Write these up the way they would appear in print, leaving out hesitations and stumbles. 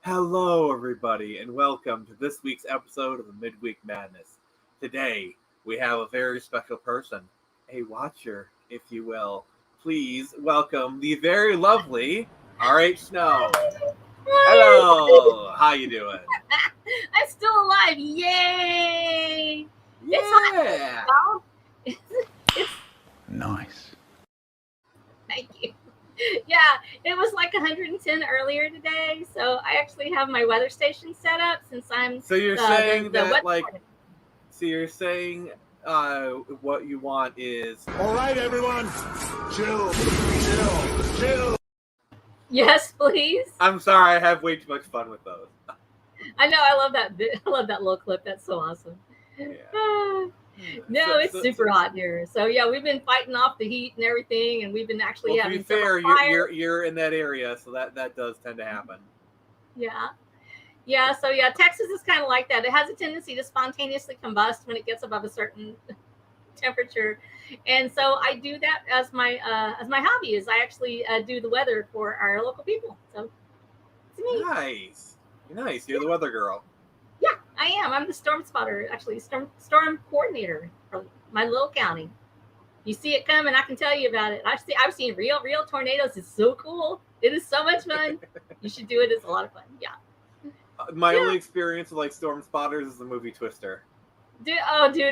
Hello, everybody, and welcome to this week's episode of the Midweek Madness. Today, we have a very special person, a watcher, if you will. Please welcome the very lovely R.H. Snow. Hello, how you doing? I'm still alive! Yay! It's Yeah. hot. It's Nice. thank you. Yeah, it was like 110 earlier today, so I actually have my weather station set up since I'm. So you're the saying that, weather like, report. so you're saying what you want is All right, everyone. Chill. Yes, please. I'm sorry, I have way too much fun with those. I know. I love that bit. I love that little clip. That's so awesome. Yeah. No, So- it's so- super so- hot here. So yeah, we've been fighting off the heat and everything, and we've been actually Well, to having be fair, several fires. you're in that area, so that does tend to happen. Yeah. So yeah, Texas is kind of like that. It has a tendency to spontaneously combust when it gets above a certain temperature, and so I do that as my hobby. Is I actually do the weather for our local people. So it's me. Nice. You're the weather girl. Yeah, I am. I'm the storm spotter, actually, storm coordinator for my little county. You see it coming, I can tell you about it. I've seen real tornadoes. It's so cool. It is so much fun. You should do it. It's a lot of fun. Yeah. My Yeah. only experience with like storm spotters is the movie Twister. Dude,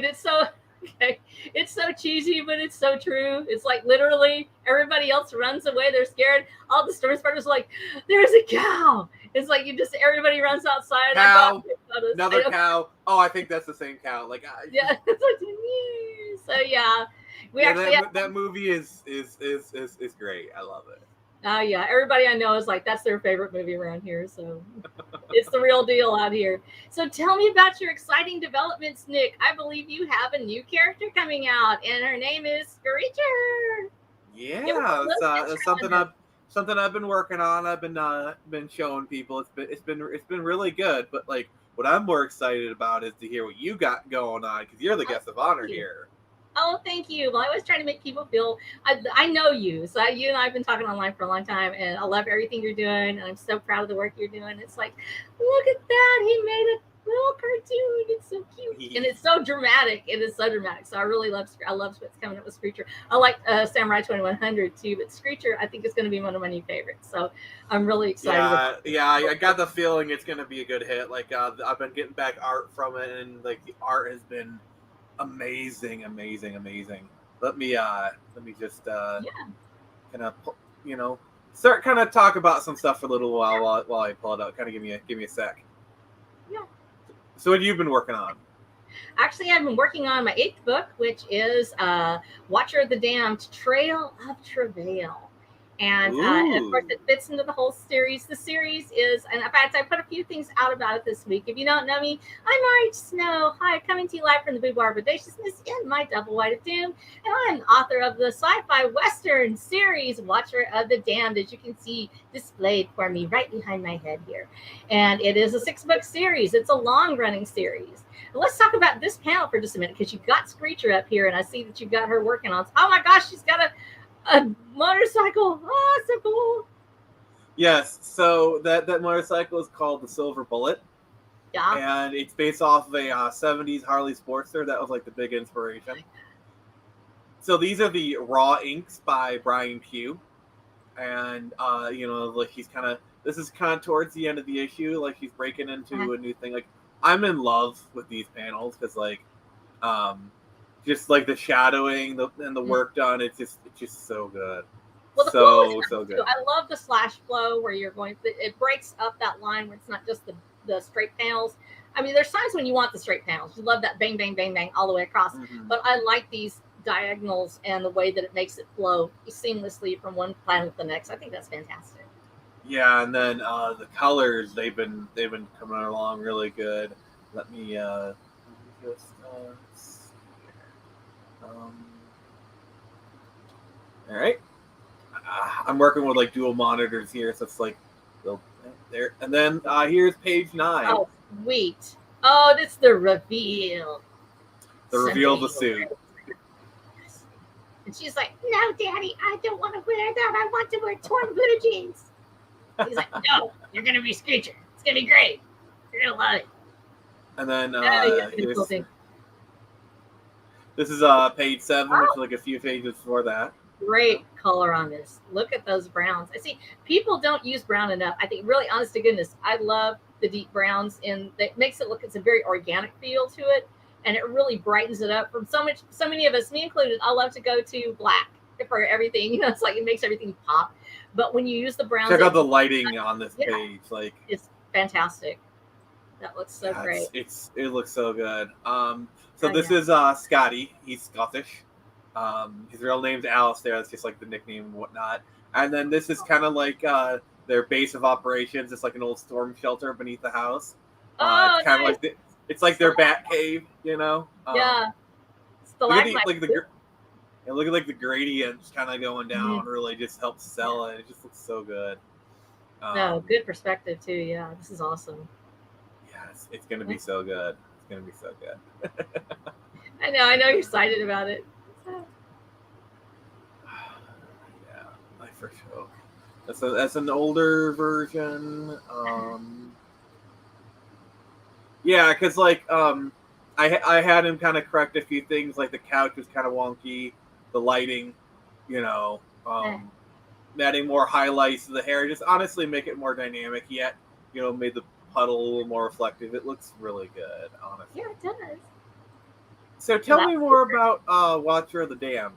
it's so okay. It's so cheesy, but it's so true. It's like literally everybody else runs away. They're scared. All the storm spotters are like, "There's a cow." It's like everybody runs outside. Cow. I got Another cow. Oh, I think that's the same cow. Like, Yeah. It's like, so yeah, we yeah, actually that movie is great. I love it. Oh yeah, everybody I know is like that's their favorite movie around here. So it's the real deal out here. So tell me about your exciting developments, Nick. I believe you have a new character coming out, and her name is Screecher. Yeah, it's something I've been working on. I've been showing people. It's been really good. But like, what I'm more excited about is to hear what you got going on because you're the guest of honor here. Oh, thank you. Well, I always try to make people feel I know you. So you and I have been talking online for a long time, and I love everything you're doing, and I'm so proud of the work you're doing. It's like, look at that. He made a little cartoon. It's so cute. And it's so dramatic. It is so dramatic. So I really love what's coming up with Screecher. I like Samurai 2100 too, but Screecher I think is going to be one of my new favorites. So I'm really excited. Yeah, I got the feeling it's going to be a good hit. Like I've been getting back art from it, and like the art has been amazing. Let me just kind of start kind of talk about some stuff for a little while I pull it out. Kind of give me a sec. Yeah. So what have you been working on? Actually, I've been working on my 8th book, which is Watcher of the Damned, Trail of Travail. And of course, it fits into the whole series. The series is, and in fact, I put a few things out about it this week. If you don't know me, I'm R.H. Snow. Hi, coming to you live from the boudoir of audaciousness in my double white of doom. And I'm the author of the sci-fi western series, Watcher of the Damned, as you can see displayed for me right behind my head here. And it is a 6-book series. It's a long-running series. And let's talk about this panel for just a minute, because you've got Screecher up here, and I see that you've got her working on. Oh my gosh, she's got a motorcycle. Oh, so cool. Yes, so that motorcycle is called the Silver Bullet. Yeah. And it's based off of a 70s Harley Sportster. That was like the big inspiration. So these are the raw inks by Brian Pugh. And like this is kind of towards the end of the issue, like he's breaking into a new thing. Like I'm in love with these panels because like just like the shadowing and the work done, it's just so good. Well, so good. I love the slash flow where you're going. It breaks up that line where it's not just the straight panels. I mean, there's times when you want the straight panels. You love that bang, bang, bang, bang all the way across. Mm-hmm. But I like these diagonals and the way that it makes it flow seamlessly from one panel to the next. I think that's fantastic. Yeah, and then the colors they've been coming along really good. Let me just. All right, I'm working with like dual monitors here, so it's like there. And then here's page 9. Oh, sweet! Oh, that's the reveal. The reveal of the suit. And she's like, "No, Daddy, I don't want to wear that. I want to wear torn blue jeans." He's like, "No, you're gonna be Screecher. It's gonna be great. You're gonna love it. And then Yeah, cool thing. this is page 7, which is like a few pages before that. Great color on this. Look at those browns. I see people don't use brown enough. I think really, honest to goodness, I love the deep browns, and that makes it look, it's a very organic feel to it, and it really brightens it up. From so many of us, me included, I love to go to black for everything. You know, it's like it makes everything pop. But when you use the browns, Check out the lighting on this page. Like, it's fantastic. That looks so great. It looks so good. So this is Scotty. He's Scottish. His real name's Alistair. That's just like the nickname and whatnot. And then this is kind of like their base of operations. It's like an old storm shelter beneath the house. It's kind of like it's like their bat cave, you know. Yeah. It's the look at like the gradients kind of going down. Really just helps sell it. It just looks so good. No, good perspective too. Yeah, this is awesome. Yes, it's gonna be so good. It's gonna be so good. I know you're excited about it. Yeah, I for sure. That's an older version. Yeah, because like I had him kind of correct a few things. Like the couch was kind of wonky, the lighting, you know, adding more highlights to the hair. Just honestly make it more dynamic. Yet, you know, made the puddle a little more reflective. It looks really good, honestly. Yeah, it does. So tell me more about Watcher of the Damned.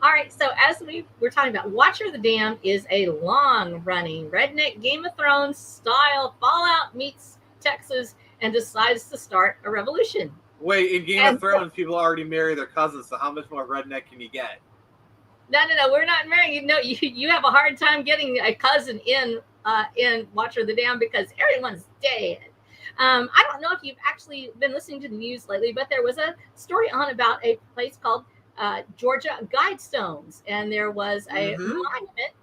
All right, so as we're talking about, Watcher of the Damned is a long-running redneck Game of Thrones style Fallout meets Texas and decides to start a revolution. Wait, in Game of Thrones, people already marry their cousins, so how much more redneck can you get? No, we're not marrying. No, you have a hard time getting a cousin in Watcher of the Damned because everyone's dead. I don't know if you've actually been listening to the news lately, but there was a story on about a place called Georgia Guidestones, and there was a monument,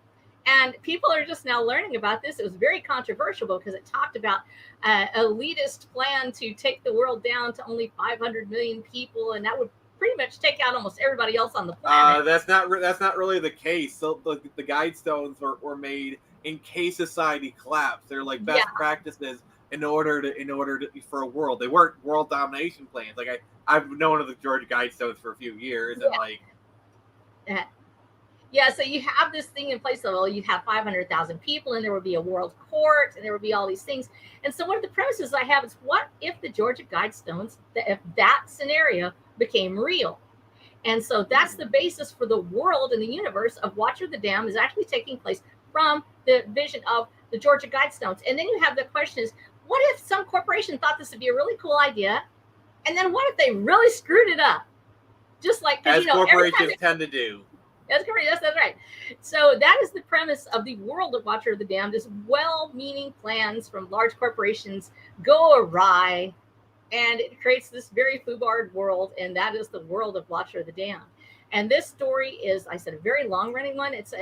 and people are just now learning about this. It was very controversial because it talked about elitist plan to take the world down to only 500 million people, and that would pretty much take out almost everybody else on the planet. That's not really the case. So the Guidestones were made in case society collapsed. They're like best practices in order to for a world. They weren't world domination plans. Like I've known of the Georgia Guidestones for a few years, and like so you have this thing in place. So you have 500,000 people, and there would be a world court, and there would be all these things. And so one of the premises I have is, what if the Georgia Guidestones, if that scenario became real? And so that's the basis for the world and the universe of Watcher of the Damned is actually taking place from the vision of the Georgia Guidestones. And then you have the question is, what if some corporation thought this would be a really cool idea, and then what if they really screwed it up? Just like, as corporations tend to do. That's correct. That's right. So that is the premise of the world of Watcher of the Damned: is well-meaning plans from large corporations go awry, and it creates this very foobarred world, and that is the world of Watcher of the Damned. And this story is, I said, a very long-running one. It's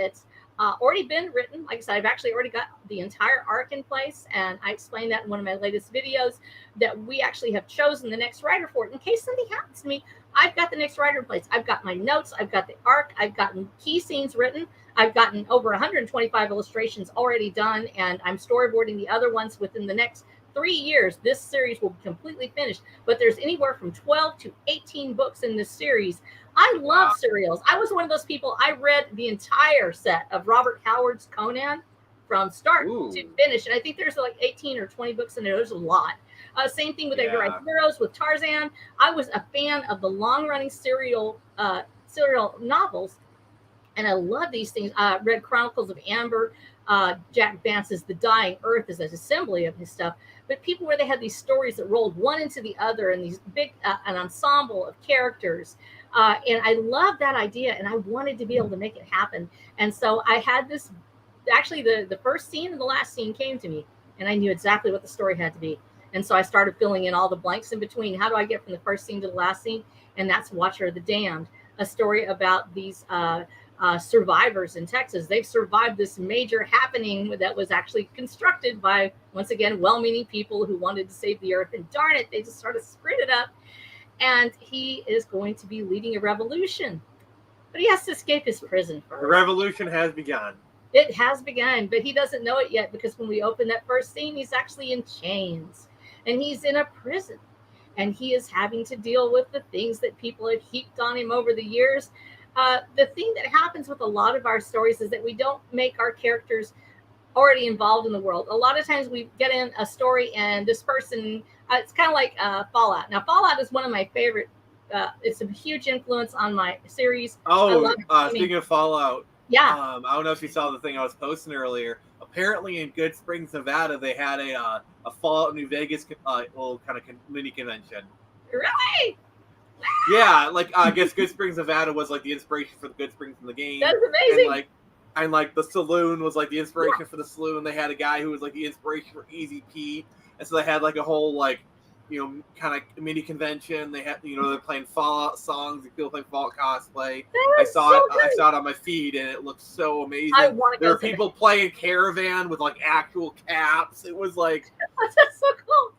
already been written. Like I said, I've actually already got the entire arc in place, and I explained that in one of my latest videos, that we actually have chosen the next writer for it. In case something happens to me, I've got the next writer in place. I've got my notes. I've got the arc. I've gotten key scenes written. I've gotten over 125 illustrations already done, and I'm storyboarding the other ones within the next 3 years. This series will be completely finished, but there's anywhere from 12 to 18 books in this series. I love serials. I was one of those people. I read the entire set of Robert Howard's Conan from start to finish, and I think there's like 18 or 20 books in there. There's a lot. Same thing with Edgar Rice Burroughs, with Tarzan. I was a fan of the long-running serial novels, and I love these things. I read Chronicles of Amber. Jack Vance's The Dying Earth is an assembly of his stuff. But people where they had these stories that rolled one into the other, and these big an ensemble of characters. And I love that idea, and I wanted to be able to make it happen. And so I had this, actually the first scene and the last scene came to me, and I knew exactly what the story had to be. And so I started filling in all the blanks in between. How do I get from the first scene to the last scene? And that's Watcher of the Damned, a story about these survivors in Texas. They've survived this major happening that was actually constructed by, once again, well-meaning people who wanted to save the earth. And darn it, they just sort of screwed it up. And he is going to be leading a revolution. But he has to escape his prison first. The revolution has begun. It has begun, but he doesn't know it yet because when we open that first scene, he's actually in chains and he's in a prison and he is having to deal with the things that people have heaped on him over the years. The thing that happens with a lot of our stories is that we don't make our characters already involved in the world. A lot of times we get in a story and this person, it's kind of like Fallout. Now, Fallout is one of my favorite. It's a huge influence on my series. Oh, speaking of Fallout, yeah. I don't know if you saw the thing I was posting earlier. Apparently, in Good Springs, Nevada, they had a Fallout New Vegas little kind of mini convention. Really? Yeah, like I guess Good Springs, Nevada was like the inspiration for the Good Springs in the game. That's amazing. And like the saloon was like the inspiration for the saloon. They had a guy who was like the inspiration for Easy Pete, and so they had like a whole like kind of mini convention. They had they're playing Fallout songs and people playing Fallout cosplay. I saw it on my feed and it looked so amazing. I want to go. There were people playing Caravan with like actual caps. It was like that's so cool.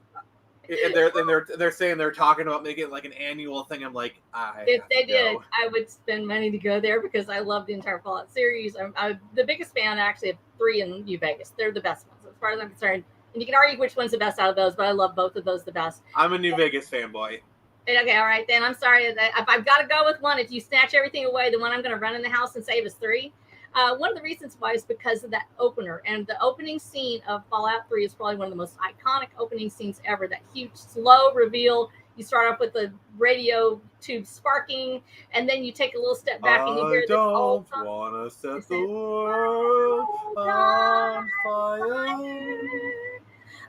And they're saying they're talking about making it like an annual thing. I'm like, if they did, I would spend money to go there because I love the entire Fallout series. I'm the biggest fan actually of 3 in New Vegas. They're the best ones as far as I'm concerned. And you can argue which one's the best out of those, but I love both of those the best. I'm a New Vegas fanboy. Okay, all right then. I'm sorry. If I've got to go with one, if you snatch everything away, the one I'm going to run in the house and save is 3. One of the reasons why is because of that opener, and the opening scene of Fallout 3 is probably one of the most iconic opening scenes ever. That huge slow reveal. You start off with the radio tube sparking, and then you take a little step back and you hear this old song. I don't want to set the world on fire.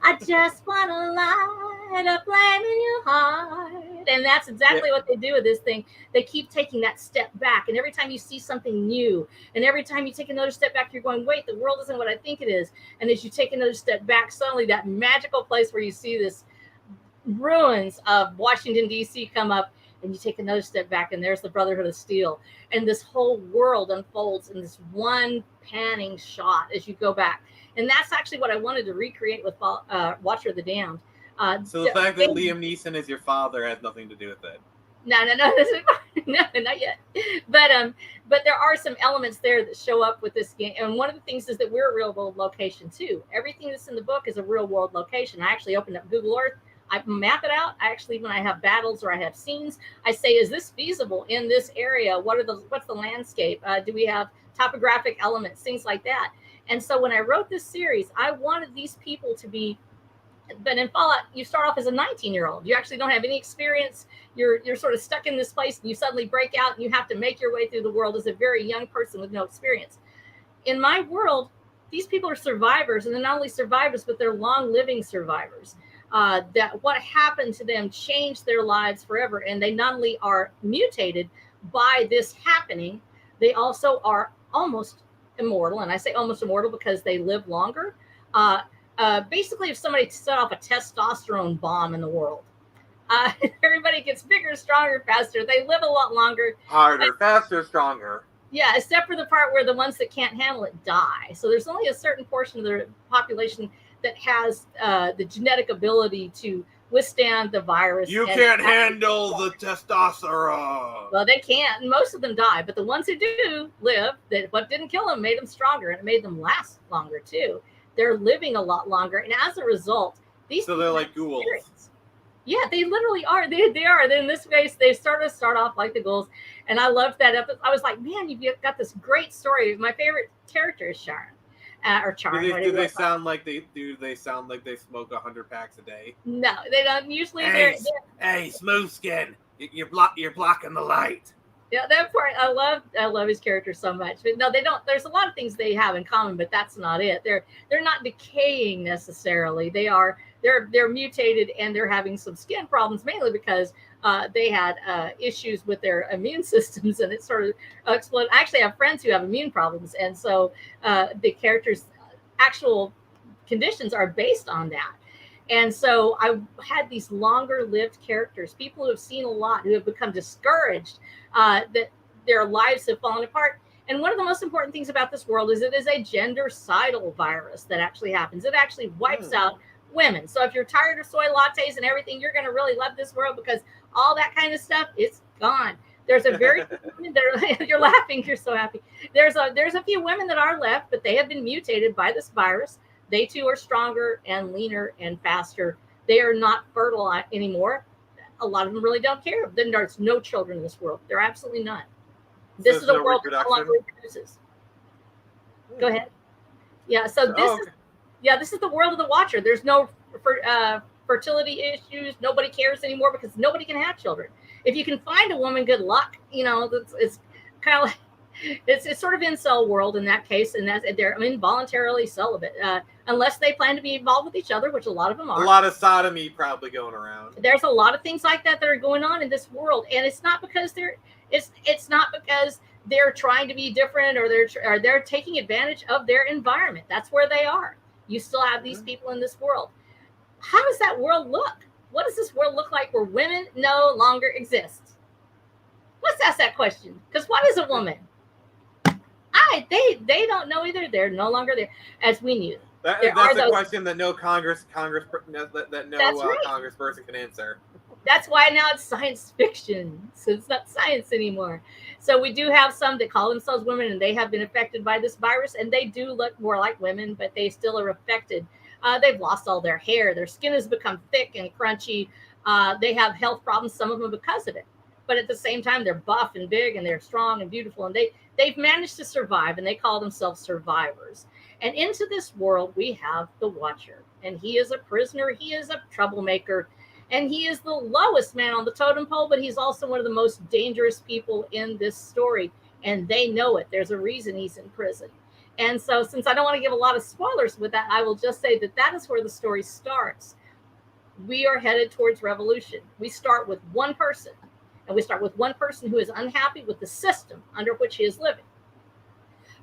I just want to light a flame in your heart. And that's exactly what they do with this thing. They keep taking that step back. And every time you see something new, and every time you take another step back, you're going, wait, the world isn't what I think it is. And as you take another step back, suddenly that magical place where you see this ruins of Washington, D.C. come up, and you take another step back, and there's the Brotherhood of Steel. And this whole world unfolds in this one panning shot as you go back. And that's actually what I wanted to recreate with Watcher of the Damned. So the fact that Liam Neeson is your father has nothing to do with it. No, not yet. But there are some elements there that show up with this game. And one of the things is that we're a real world location too. Everything that's in the book is a real world location. I actually opened up Google Earth. I map it out. When I have battles or I have scenes, I say, is this feasible in this area? What's the landscape? Do we have topographic elements, things like that? And so when I wrote this series, I wanted these people to be, but in Fallout, you start off as a 19-year-old. You actually don't have any experience. You're sort of stuck in this place and you suddenly break out and you have to make your way through the world as a very young person with no experience. In my world, these people are survivors, and they're not only survivors, but they're long-living survivors. That what happened to them changed their lives forever. And they not only are mutated by this happening, they also are almost immortal. And I say almost immortal because they live longer. Basically, if somebody set off a testosterone bomb in the world, everybody gets bigger, stronger, faster. They live a lot longer. Harder, faster, stronger. Yeah, except for the part where the ones that can't handle it die. So there's only a certain portion of the population that has the genetic ability to withstand the virus. You can't handle the testosterone. Well, they can't. And most of them die. But the ones who do live, that what didn't kill them made them stronger, and it made them last longer too. They're living a lot longer, and as a result, so they're like ghouls. Yeah, they literally are. They are. In this case, they start off like the ghouls, and I loved that episode. I was like, man, you've got this great story. My favorite character is Sharon. Or Charm. Do they sound like they smoke 100 packs a day? No, they don't. Usually, hey, Smooth Skin, you're blocking the light. Yeah, that part I love his character so much. But no, they don't. There's a lot of things they have in common, but that's not it. They're not decaying necessarily. They're mutated and they're having some skin problems, mainly because they had issues with their immune systems, and it sort of exploded. I actually have friends who have immune problems, and so the characters' actual conditions are based on that. And so I had these longer-lived characters, people who have seen a lot, who have become discouraged, that their lives have fallen apart. And one of the most important things about this world is it is a gendercidal virus that actually happens. It actually wipes out women. So if you're tired of soy lattes and everything, you're going to really love this world because all that kind of stuff, it's gone. There's a very few women that are, you're laughing, you're so happy. There's a few women that are left, but they have been mutated by this virus. They too are stronger and leaner and faster. They are not fertile anymore. A lot of them really don't care. Then there's no children in this world. There are absolutely none. This is a no world that no longer reproduces. Go ahead. Yeah, so this is the world of the Watcher. There's no fertility issues. Nobody cares anymore because nobody can have children. If you can find a woman, good luck. You know, it's kind of like it's sort of incel world in that case, and they're involuntarily celibate unless they plan to be involved with each other, which a lot of them are. A lot of sodomy probably going around. There's a lot of things like that are going on in this world, and it's not because it's not because they're trying to be different or they're taking advantage of their environment. That's where they are. You still have these people in this world. How does that world look? What does this world look like where women no longer exist? Let's ask that question. Because what is a woman? They don't know either. They're no longer there as we knew. That's a question that no congressperson can answer. That's why now it's science fiction. So it's not science anymore. So we do have some that call themselves women, and they have been affected by this virus, and they do look more like women, but they still are affected. They've lost all their hair. Their skin has become thick and crunchy. They have health problems, some of them because of it. But at the same time, they're buff and big, and they're strong and beautiful, and they've managed to survive, and they call themselves survivors. And into this world, we have the Watcher, and he is a prisoner. He is a troublemaker, and he is the lowest man on the totem pole, but he's also one of the most dangerous people in this story, and they know it. There's a reason he's in prison. And so since I don't want to give a lot of spoilers with that, I will just say that is where the story starts. We are headed towards revolution. We start with one person, and we start with one person who is unhappy with the system under which he is living.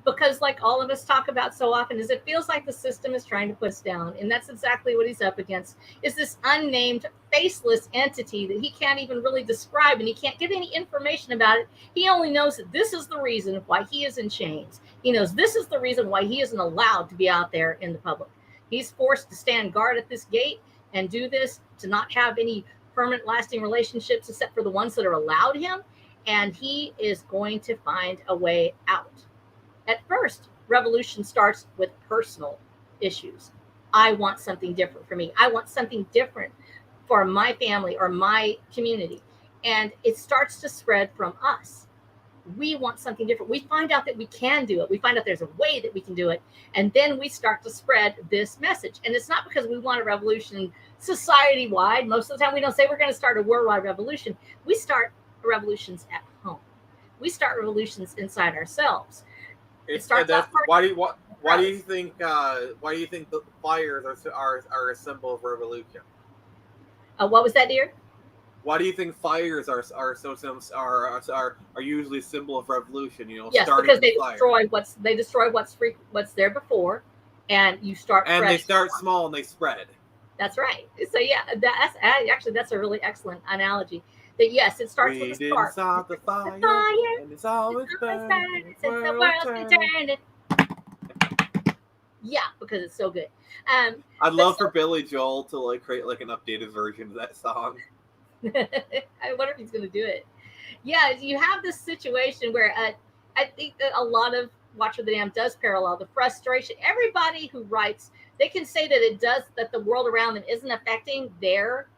Because like all of us talk about so often is it feels like the system is trying to put us down. And that's exactly what he's up against, is this unnamed, faceless entity that he can't even really describe, and he can't get any information about it. He only knows that this is the reason why he is in chains. He knows this is the reason why he isn't allowed to be out there in the public. He's forced to stand guard at this gate and do this, to not have any permanent lasting relationships except for the ones that are allowed him. And he is going to find a way out. At first, revolution starts with personal issues. I want something different for me. I want something different for my family or my community. And it starts to spread from us. We want something different. We find out that we can do it. We find out there's a way that we can do it. And then we start to spread this message. And it's not because we want a revolution society-wide. Most of the time we don't say we're going to start a worldwide revolution. We start revolutions at home. We start revolutions inside ourselves. Why do you think the fires are a symbol of revolution? What was that, dear? Why do you think fires are usually a symbol of revolution? You know, yes, because they destroy what's there before, and you start. And they start small and they spread. That's right. So yeah, that's a really excellent analogy. That yes, it starts with a spark. Start the fire, and it's always burning. Since the world's been turning. Yeah, because it's so good. I'd love for Billy Joel to create an updated version of that song. I wonder if he's going to do it. Yeah, you have this situation where I think that a lot of Watcher the Dam does parallel the frustration. Everybody who writes, they can say that the world around them isn't affecting their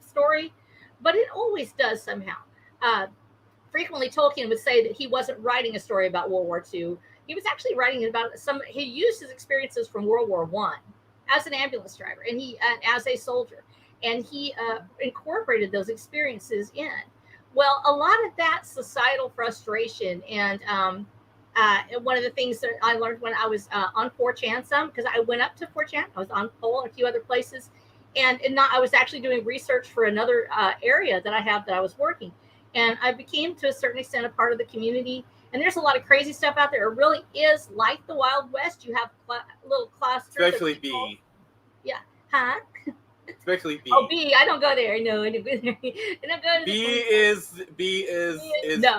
story, but it always does somehow. Frequently, Tolkien would say that he wasn't writing a story about World War II. He was actually writing about he used his experiences from World War I as an ambulance driver and as a soldier. And he incorporated those experiences in. Well, a lot of that societal frustration and one of the things that I learned when I was on 4chan because I went up to 4chan. I was on Poll, a few other places. I was actually doing research for another area that I have that I was working. And I became, to a certain extent, a part of the community. And there's a lot of crazy stuff out there. It really is like the Wild West. You have little clusters. Especially B. Yeah. Huh? Especially B. Oh, B. I don't go there. No, I don't go there. I don't go to B is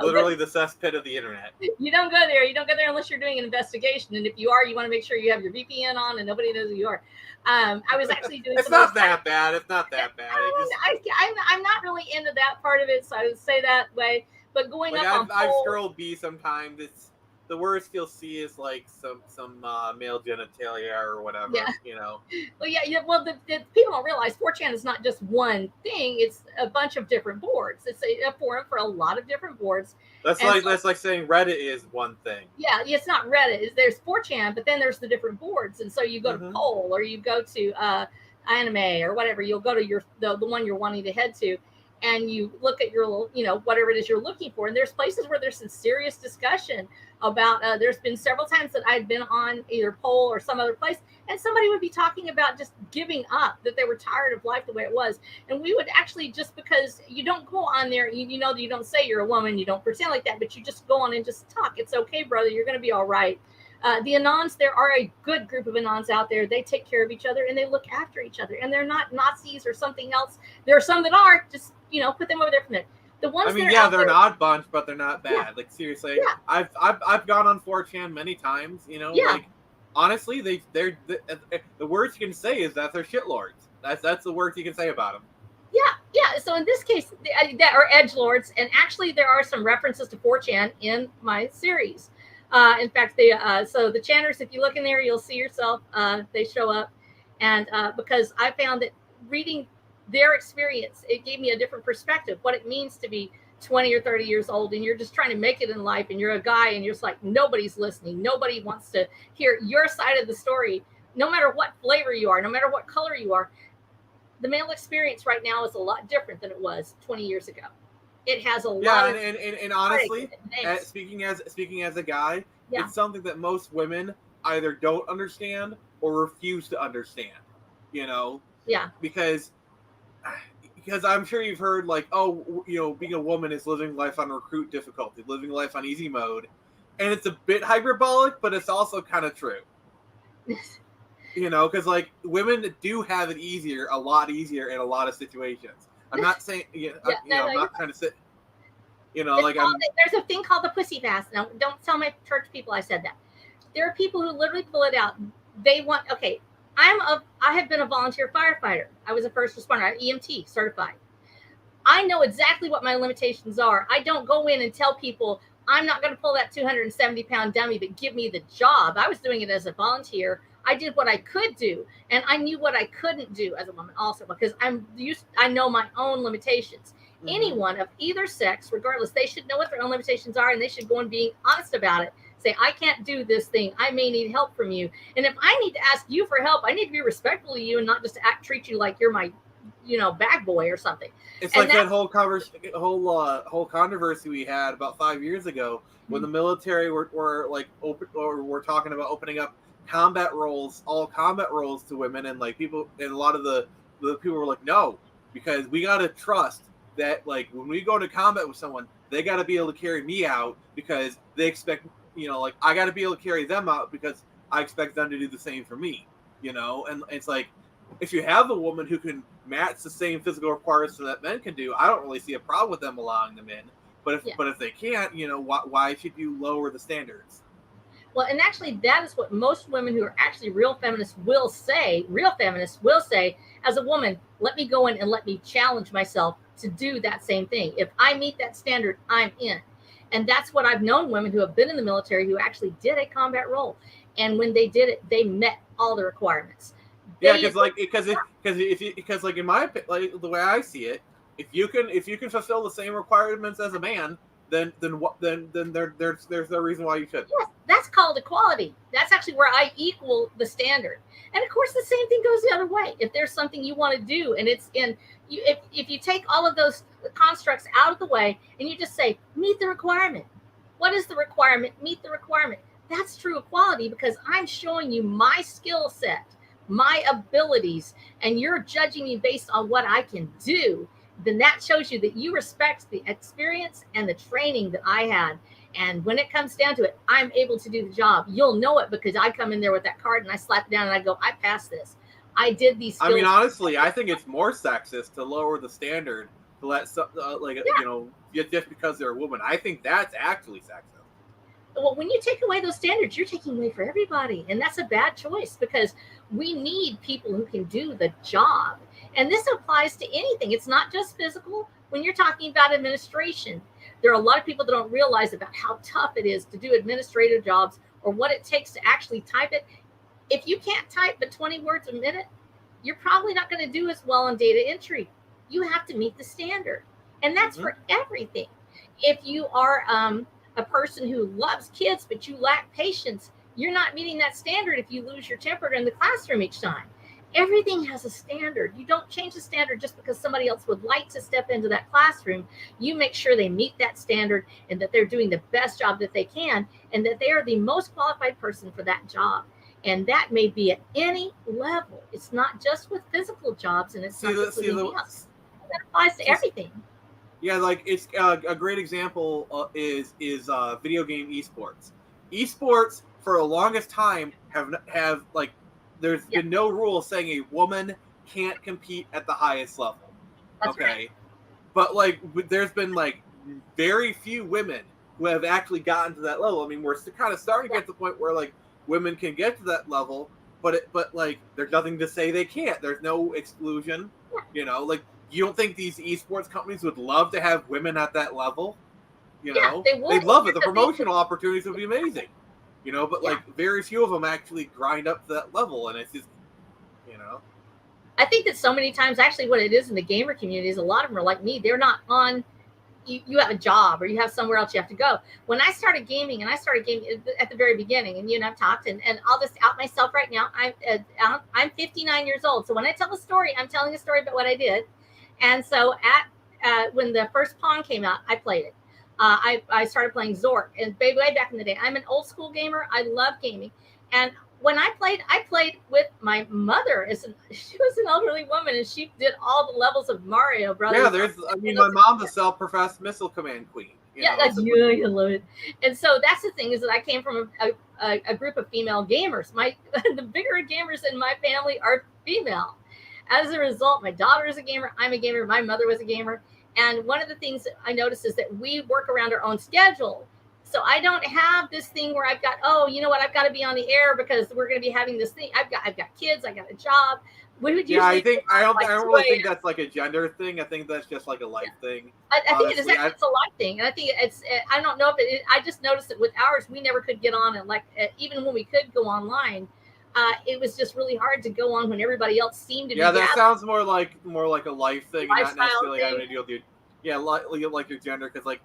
literally the cesspit of the internet. You don't go there. You don't go there unless you're doing an investigation. And if you are, you want to make sure you have your VPN on and nobody knows who you are. I was actually doing. It's not that bad. It's not that bad. I'm not really into that part of it, so I would say that way. But going Like up on I've pole, scrolled B sometimes. It's the worst you'll see is like some male genitalia or whatever. yeah. You know. Well, yeah. Well, the people don't realize 4chan is not just one thing; it's a bunch of different boards. It's a forum for a lot of different boards. And so, That's like saying Reddit is one thing. yeah, it's not Reddit. There's 4chan, but then there's the different boards, and so you go to Poll or you go to Anime or whatever. You'll go to the one you're wanting to head to, and you look at your whatever it is you're looking for. And there's places where there's some serious discussion about. There's been several times that I've been on either Poll or some other place, and somebody would be talking about just giving up, that they were tired of life the way it was. And we would actually, just because you don't go on there, you know that you don't say you're a woman, you don't pretend like that, but you just go on and just talk. It's okay, brother. You're going to be all right. The Anons, there are a good group of Anons out there. They take care of each other and they look after each other. And they're not Nazis or something else. There are some that are. Just, put them over there from there. The ones I mean, that yeah, are they're an there, odd bunch, but they're not bad. Yeah. Like seriously, Yeah. I've gone on 4chan many times. You know, Yeah. like honestly, they're the worst you can say is that they're shitlords. That's the worst you can say about them. Yeah. So in this case, that are edgelords, and actually there are some references to 4chan in my series. In fact, so the chanters, if you look in there, you'll see yourself. They show up, and because I found that reading their experience, it gave me a different perspective, what it means to be 20 or 30 years old, and you're just trying to make it in life, and you're a guy, and you're just like, nobody's listening. Nobody wants to hear your side of the story, no matter what flavor you are, no matter what color you are. The male experience right now is a lot different than it was 20 years ago. It has a lot of... and honestly, speaking as a guy, Yeah. it's something that most women either don't understand or refuse to understand. Yeah. Because I'm sure you've heard like, oh, being a woman is living life on recruit difficulty, living life on easy mode, and it's a bit hyperbolic, but it's also kind of true. Because like women do have it a lot easier in a lot of situations. I'm not saying, I'm not trying to sit, there's a thing called the pussy pass. Now, don't tell my church people I said that. There are people who literally pull it out. They want, okay, I have been a volunteer firefighter. I was a first responder. I'm EMT certified. I know exactly what my limitations are. I don't go in and tell people I'm not going to pull that 270-pound dummy, but give me the job. I was doing it as a volunteer. I did what I could do, and I knew what I couldn't do as a woman also, because I know my own limitations. Mm-hmm. Anyone of either sex, regardless, they should know what their own limitations are, and they should go and being honest about it. Say, I can't do this thing. I may need help from you. And if I need to ask you for help, I need to be respectful of you and not just treat you like you're my, bag boy or something. It's like that whole controversy we had about 5 years ago when the military were like open, or were talking about opening up all combat roles to women, and like people, and a lot of the people were like, no, because we got to trust that, like, when we go to combat with someone, they got to be able to carry me out, because they expect, like, I got to be able to carry them out because I expect them to do the same for me, and it's like, if you have a woman who can match the same physical requirements that men can do, I don't really see a problem with them allowing them in. But if they can't, why should you lower the standards? Well, and actually, that is what most women who are actually real feminists will say. Real feminists will say, as a woman, let me go in and let me challenge myself to do that same thing. If I meet that standard, I'm in. And that's what I've known women who have been in the military who actually did a combat role. And when they did it, they met all the requirements. Because in my opinion, like the way I see it, if you can fulfill the same requirements as a man, then there's no reason why you shouldn't. Yes, that's called equality. That's actually where I equal the standard. And of course, the same thing goes the other way. If there's something you want to do, and it's in you, if you take all of those constructs out of the way and you just say, meet the requirement. What is the requirement? Meet the requirement. That's true equality, because I'm showing you my skill set, my abilities, and you're judging me based on what I can do. Then that shows you that you respect the experience and the training that I had. And when it comes down to it, I'm able to do the job. You'll know it because I come in there with that card and I slap it down and I go, I passed this. I did these skills. I mean, honestly, I think it's more sexist to lower the standard to let just because they're a woman. I think that's actually sexist. Well, when you take away those standards, you're taking away for everybody. And that's a bad choice, because we need people who can do the job. And this applies to anything. It's not just physical. When you're talking about administration, There are a lot of people that don't realize about how tough it is to do administrative jobs or what it takes to actually type it. If you can't type but 20 words a minute, you're probably not going to do as well on data entry. You have to meet the standard. And that's for everything. If you are a person who loves kids, but you lack patience, you're not meeting that standard if you lose your temper in the classroom each time. Everything has a standard. You don't change the standard just because somebody else would like to step into that classroom. You make sure they meet that standard and that they're doing the best job that they can and that they are the most qualified person for that job. And that may be at any level. It's not just with physical jobs, and it's not just with anything else. That applies to everything. Yeah, like it's a great example is video game esports. Esports for the longest time have like there's been no rule saying a woman can't compete at the highest level. That's right. But like there's been like very few women who have actually gotten to that level. I mean, we're kind of starting to get to the point where like women can get to that level, but like there's nothing to say they can't. There's no exclusion. You know, like you don't think these esports companies would love to have women at that level? You know, they'd love it. The promotional opportunities would be amazing. You know, but like very few of them actually grind up to that level, and it's just, you know. I think that so many times, actually, what it is in the gamer community is a lot of them are like me. They're not on. You have a job or you have somewhere else you have to go. When I started gaming, and I started gaming at the very beginning, and you and I've talked, and I'll just out myself right now. I'm 59 years old, so when I tell a story, I'm telling a story about what I did. And so when the first Pong came out, I played it. I started playing Zork, and way back in the day. I'm an old school gamer. I love gaming, and when I played with my mother. She was an elderly woman, and she did all the levels of Mario Brothers. Yeah, my mom's a self-professed missile command queen. I love it. And so that's the thing, is that I came from a group of female gamers. The bigger gamers in my family are female. As a result, my daughter is a gamer. I'm a gamer. My mother was a gamer. And one of the things that I noticed is that we work around our own schedule. So I don't have this thing where I've got, I've got to be on the air because we're going to be having this thing. I've got kids. I got a job. We would I don't really think that's like a gender thing. I think that's just like a life thing. I think it's a life thing, and I think I don't know if I just noticed that with ours, we never could get on, and like even when we could go online, it was just really hard to go on when everybody else seemed to be. Yeah, that sounds more like a life thing, not necessarily having to deal with like your gender, because like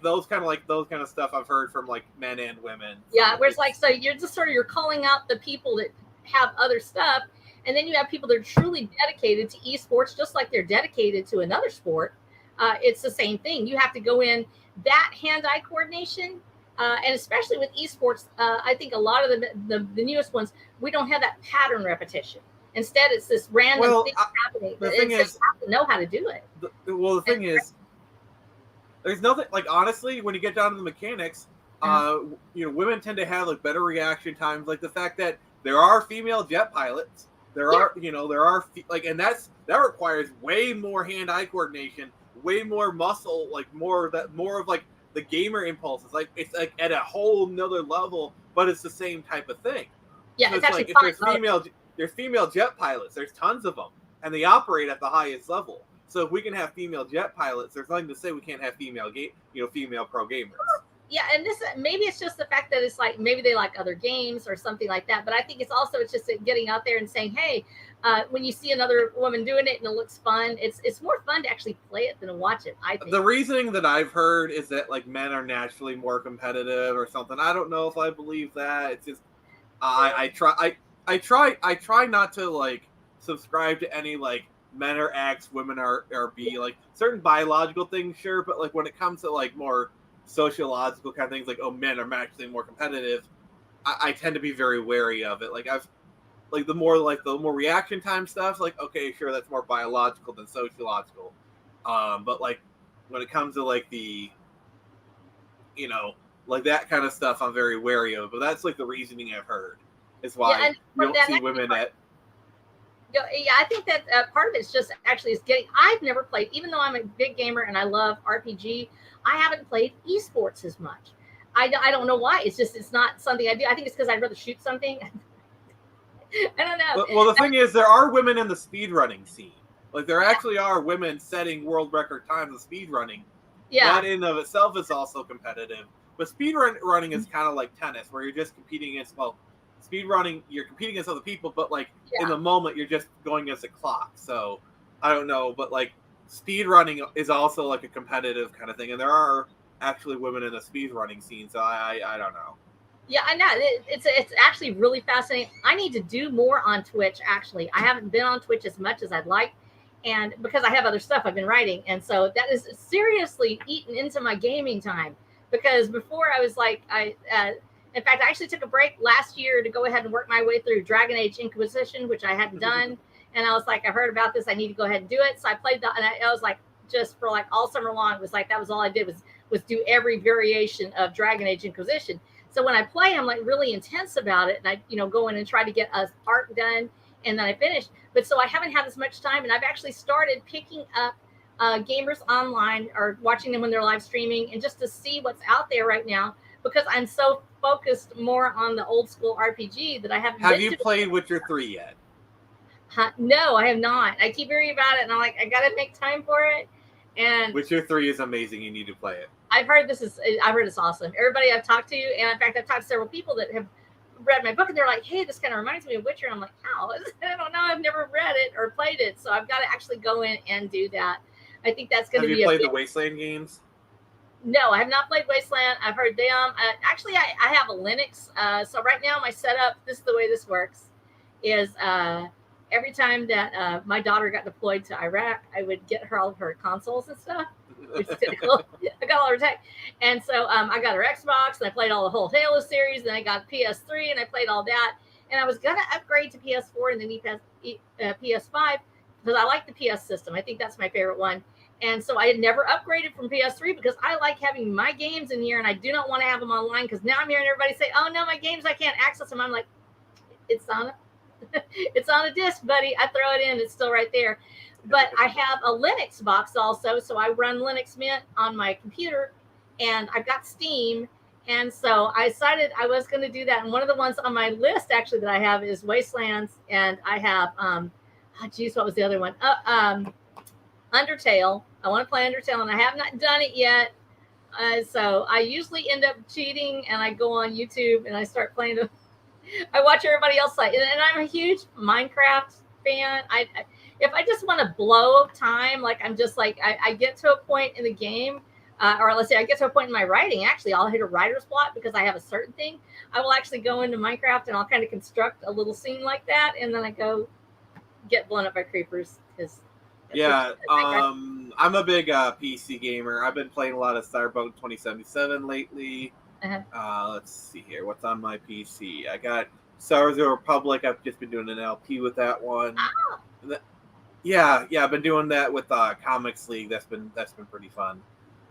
those kind of stuff I've heard from like men and women. Yeah, where it's like, so you're just you're calling out the people that have other stuff, and then you have people that are truly dedicated to esports, just like they're dedicated to another sport. It's the same thing. You have to go in that hand-eye coordination. And especially with esports, I think a lot of the newest ones, we don't have that pattern repetition. Instead, it's this random thing happening. The thing is, you have to know how to do it. The thing is, there's nothing like, honestly, when you get down to the mechanics, women tend to have like better reaction times. Like the fact that there are female jet pilots, there are and that requires way more hand-eye coordination, way more muscle, like more of like the gamer impulses. Like it's like at a whole nother level, but it's the same type of thing. Yeah, so it's actually like if there's female jet pilots, there's tons of them, and they operate at the highest level. So if we can have female jet pilots, there's nothing to say we can't have female pro gamers. Yeah, and maybe it's just the fact that it's like maybe they like other games or something like that. But I think it's just getting out there and saying, hey, when you see another woman doing it and it looks fun, it's more fun to actually play it than to watch it. I think the reasoning that I've heard is that like men are naturally more competitive or something. I don't know if I believe that. It's just I try not to like subscribe to any like men are X, women are B, like certain biological things, sure, but like when it comes to like more sociological kind of things, like men are actually more competitive, I tend to be very wary of it. Like the more reaction time stuff, like okay, sure, that's more biological than sociological, but like when it comes to like the like that kind of stuff, I'm very wary of. But that's like the reasoning I've heard is why you don't see women at. Yeah, I think that part of it's just actually is getting. I've never played, even though I'm a big gamer and I love RPG. I haven't played esports as much. I don't know why. It's not something I do. I think it's because I'd rather shoot something. I don't know. Well, the thing is, there are women in the speedrunning scene. Like there actually are women setting world record times of speedrunning, Yeah. That in of itself is also competitive. But speed running is kind of like tennis, where you're just competing against, speed running, you're competing against other people, but like in the moment, you're just going against a clock. So I don't know, but like speed running is also like a competitive kind of thing. And there are actually women in the speed running scene. So I don't know. Yeah, I know. It's actually really fascinating. I need to do more on Twitch, actually. I haven't been on Twitch as much as I'd like. And because I have other stuff I've been writing. And so that is seriously eaten into my gaming time. Because before I was like, in fact, I actually took a break last year to go ahead and work my way through Dragon Age Inquisition, which I hadn't done. And I was like, I heard about this. I need to go ahead and do it. So I played and I was like, just for like all summer long, it was like, that was all I did was do every variation of Dragon Age Inquisition. So when I play, I'm like really intense about it. And I, go in and try to get a arc done. And then I finish. But so I haven't had as much time. And I've actually started picking up gamers online or watching them when they're live streaming and just to see what's out there right now, because I'm so focused more on the old school RPG that I haven't. Have you played Witcher 3 yet? No, I have not. I keep hearing about it and I'm like, I got to make time for it. And Witcher 3 is amazing. You need to play it. I've heard it's awesome. Everybody I've talked to, and in fact, I've talked to several people that have read my book, and they're like, "Hey, this kind of reminds me of Witcher." I'm like, "How?" I don't know. I've never read it or played it, so I've got to actually go in and do that. I think that's going to be. Have you played the Wasteland games? No, I have not played Wasteland. I've heard them. Actually, I have a Linux. So right now, my setup. This is the way this works. Is every time that my daughter got deployed to Iraq, I would get her all of her consoles and stuff. Which is typical. I got all her tech. And so I got her Xbox and I played all the whole Halo series. Then I got PS3 and I played all that. And I was going to upgrade to PS4 and then PS5 because I like the PS system. I think that's my favorite one. And so I had never upgraded from PS3 because I like having my games in here and I do not want to have them online because now I'm hearing everybody say, "Oh, no, my games, I can't access them." I'm like, it's on a disc, buddy. I throw it in. It's still right there. But I have a Linux box also, so I run Linux Mint on my computer, and I've got Steam, and so I decided I was going to do that. And one of the ones on my list actually that I have is Wastelands, and I have what was the other one? Undertale. I want to play Undertale, and I have not done it yet. So I usually end up cheating, and I go on YouTube and I start playing. I watch everybody else play, and I'm a huge Minecraft fan. If I just want to blow time, like I'm just like I get to a point in the game, or let's say I get to a point in my writing. Actually, I'll hit a writer's block because I have a certain thing. I will actually go into Minecraft and I'll kind of construct a little scene like that, and then I go get blown up by creepers because. Yeah, I'm a big PC gamer. I've been playing a lot of Cyberpunk 2077 lately. Let's see here. What's on my PC? I got Star Wars: The Republic. I've just been doing an LP with that one. Oh. Yeah, I've been doing that with Comics League. That's been pretty fun.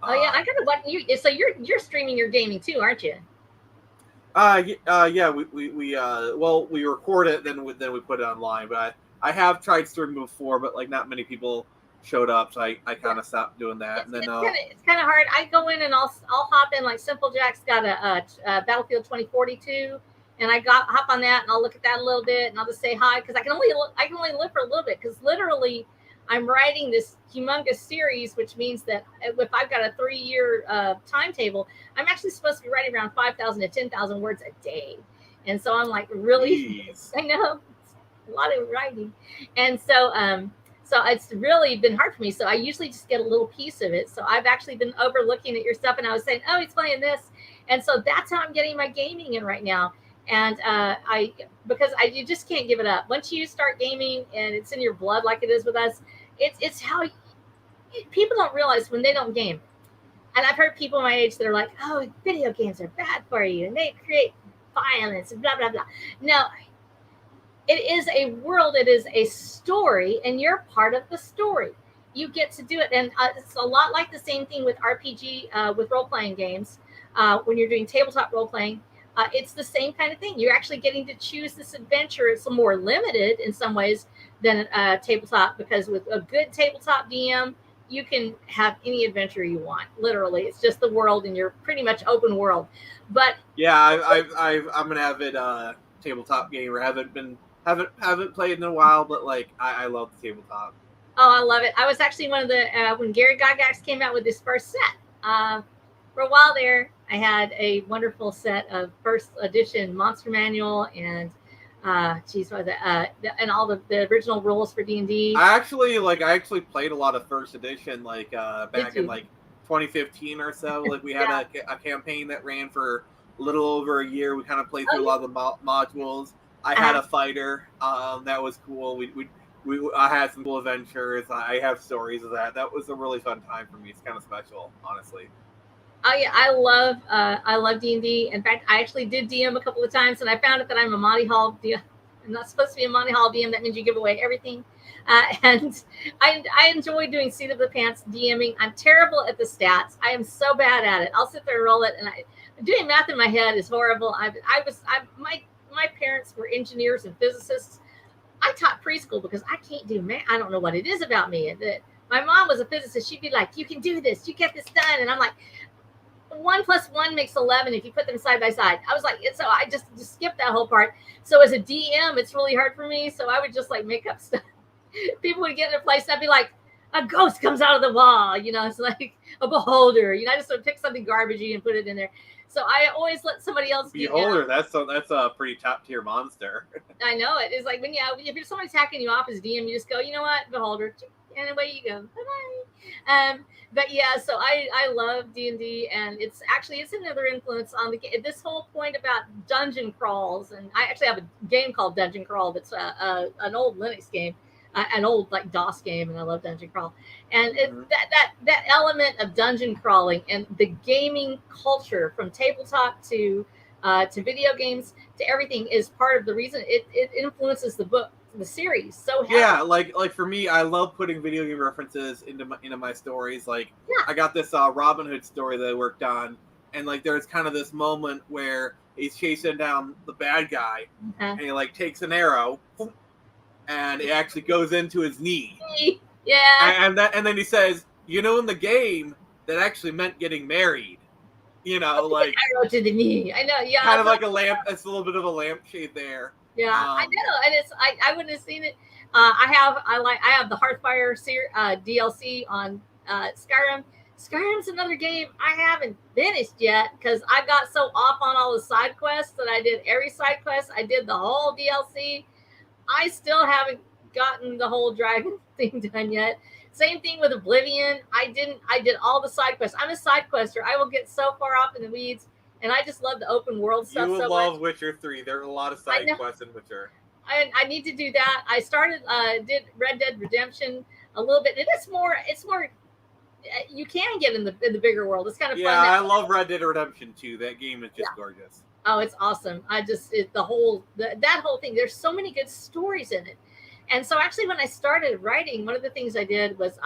Oh yeah, I gotta what you. So you're streaming your gaming too, aren't you? Yeah. We record it, then we put it online. But I have tried streaming before, but like not many people showed up, so I kind of stopped doing that. And then it's kind of hard. I go in and I'll hop in. Like Simple Jack's got a Battlefield 2042. And I hop on that and I'll look at that a little bit and I'll just say hi because I can only live for a little bit because literally I'm writing this humongous series, which means that if I've got a 3-year timetable, I'm actually supposed to be writing around 5,000 to 10,000 words a day. And so I'm like, really? Jeez. I know, it's a lot of writing. And so it's really been hard for me. So I usually just get a little piece of it. So I've actually been overlooking at your stuff and I was saying, oh, he's playing this. And so that's how I'm getting my gaming in right now. And you just can't give it up. Once you start gaming and it's in your blood, like it is with us, it's how people don't realize when they don't game. And I've heard people my age that are like, "Oh, video games are bad for you, and they create violence and blah blah blah." No, it is a world. It is a story, and you're part of the story. You get to do it, and it's a lot like the same thing with RPG, with role playing games. When you're doing tabletop role playing. It's the same kind of thing. You're actually getting to choose this adventure. It's more limited in some ways than tabletop because with a good tabletop DM, you can have any adventure you want. Literally, it's just the world, and you're pretty much open world. But yeah, I'm an avid tabletop gamer. Haven't played in a while, but like I love the tabletop. Oh, I love it. I was actually one of the when Gary Gygax came out with his first set. For a while there, I had a wonderful set of first edition Monster Manual and geez, what was it? And all the original rules for D&D. I actually played a lot of first edition back in 2015 or so. Like we had a campaign that ran for a little over a year. We kind of played through a lot of the modules. I had a fighter that was cool. I had some cool adventures. I have stories of that. That was a really fun time for me. It's kind of special, honestly. Oh yeah, I love D&D. In fact, I actually did DM a couple of times, and I found out that I'm a Monty Hall DM. I'm not supposed to be a Monty Hall DM. That means you give away everything. And I enjoy doing seat of the pants DMing. I'm terrible at the stats. I am so bad at it. I'll sit there and roll it, and doing math in my head is horrible. My parents were engineers and physicists. I taught preschool because I can't do math. I don't know what it is about me. My mom was a physicist. She'd be like, "You can do this. You get this done," and I'm like, 1 + 1 makes 11 if you put them side by side. I was like, so I just skipped that whole part. So as a DM, it's really hard for me. So I would just make up stuff. People would get in a place, and I'd be like, a ghost comes out of the wall. It's like a beholder. I just would pick something garbagey and put it in there. So I always let somebody else. Beholder, that's a pretty top tier monster. I know it. It's like if somebody's hacking you off as DM, you just go, you know what, beholder, and away you go. Bye-bye. But yeah, so I love D&D, and it's another influence on this whole point about dungeon crawls. And I actually have a game called Dungeon Crawl that's an old Linux game, an old DOS game, and I love Dungeon Crawl. And that element of dungeon crawling and the gaming culture, from tabletop to video games to everything, is part of the reason it influences the series so heavily. Yeah, like for me, I love putting video game references into my stories. I got this Robin Hood story that I worked on, and there's kind of this moment where he's chasing down the bad guy, and he takes an arrow, and it actually goes into his knee. Yeah. And then he says, in the game that actually meant getting married. Arrow to the knee. I know. Yeah. Kind of like a lamp. It's a little bit of a lampshade there. Yeah, I know, and I wouldn't have seen it. I have the Hearthfire DLC on Skyrim. Skyrim's another game I haven't finished yet because I got so off on all the side quests that I did every side quest. I did the whole DLC. I still haven't gotten the whole dragon thing done yet. Same thing with Oblivion. I did all the side quests. I'm a side quester. I will get so far off in the weeds. And I just love the open world stuff so much. You will love Witcher 3. There are a lot of side quests in Witcher. I need to do that. I started did Red Dead Redemption a little bit. It's more you can get in the bigger world. It's kind of fun. Yeah, I love Red Dead Redemption too. That game is just gorgeous. Oh, it's awesome. That whole thing. There's so many good stories in it. And so actually when I started writing, one of the things I did was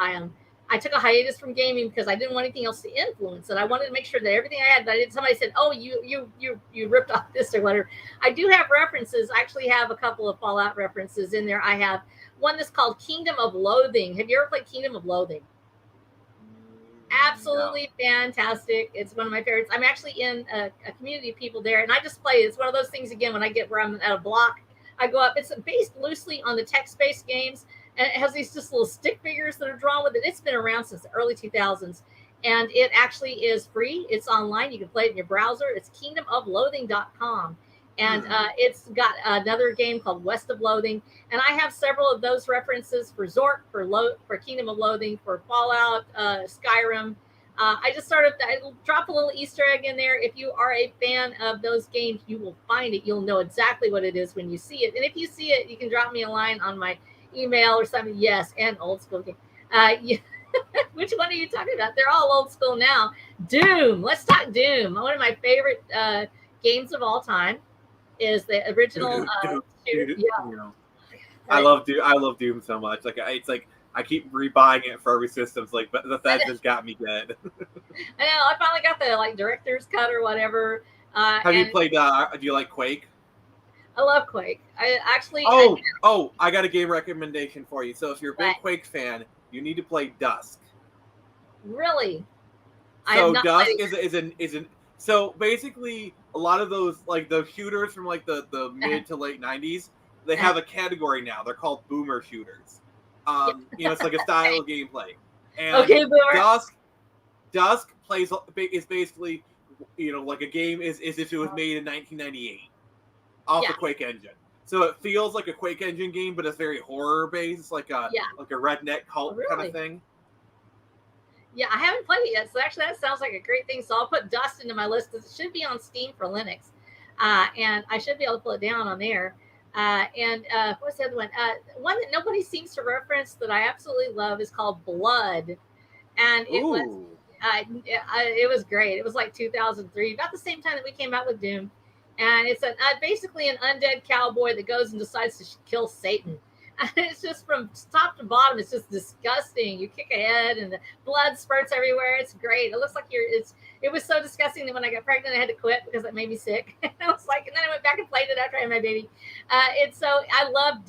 I took a hiatus from gaming because I didn't want anything else to influence it. I wanted to make sure that everything I had, somebody said, "Oh, you ripped off this or whatever." I do have references. I actually have a couple of Fallout references in there. I have one that's called Kingdom of Loathing. Have you ever played Kingdom of Loathing? Absolutely fantastic. It's one of my favorites. I'm actually in a community of people there, and I just play. It's one of those things again when I get where I'm at a block, I go up. It's based loosely on the text-based games. And it has these just little stick figures that are drawn with it. It's been around since the early 2000s. And it actually is free. It's online. You can play it in your browser. It's kingdomofloathing.com. And it's got another game called West of Loathing. And I have several of those references for Zork, for Kingdom of Loathing, for Fallout, Skyrim. I drop a little Easter egg in there. If you are a fan of those games, you will find it. You'll know exactly what it is when you see it. And if you see it, you can drop me a line on my email or something. Yes, and old school game. Which one are you talking about? They're all old school now. Doom. Let's talk Doom. One of my favorite games of all time is the original shooter. Yeah. I love Doom so much. It's like I keep rebuying it for every system. It's but Bethesda's got me good. I know. I finally got the director's cut or whatever. Have you played? Do you like Quake? I love Quake. I got a game recommendation for you. So if you're a big Quake fan, you need to play Dusk. Really? So Dusk is so basically a lot of those the shooters from the mid to late 90s, they have a category now. They're called boomer shooters. It's like a style of gameplay. And okay, boomer. Dusk is basically, like a game is if it was made in 1998 off the Quake engine. So it feels like a Quake engine game, but it's very horror based, like a redneck cult kind of thing. Yeah, I haven't played it yet, so actually that sounds like a great thing. So I'll put Dust into my list because it should be on Steam for Linux, and I should be able to pull it down on there. And what's the other one? One that nobody seems to reference that I absolutely love is called Blood, and it was great. It was like 2003, about the same time that we came out with Doom, and it's basically an undead cowboy that goes and decides to kill Satan. And it's just from top to bottom. It's just disgusting. You kick a head and the blood spurts everywhere. It's great. It looks like it was so disgusting that when I got pregnant, I had to quit because it made me sick. And I was like, and then I went back and played it after I had my baby. I love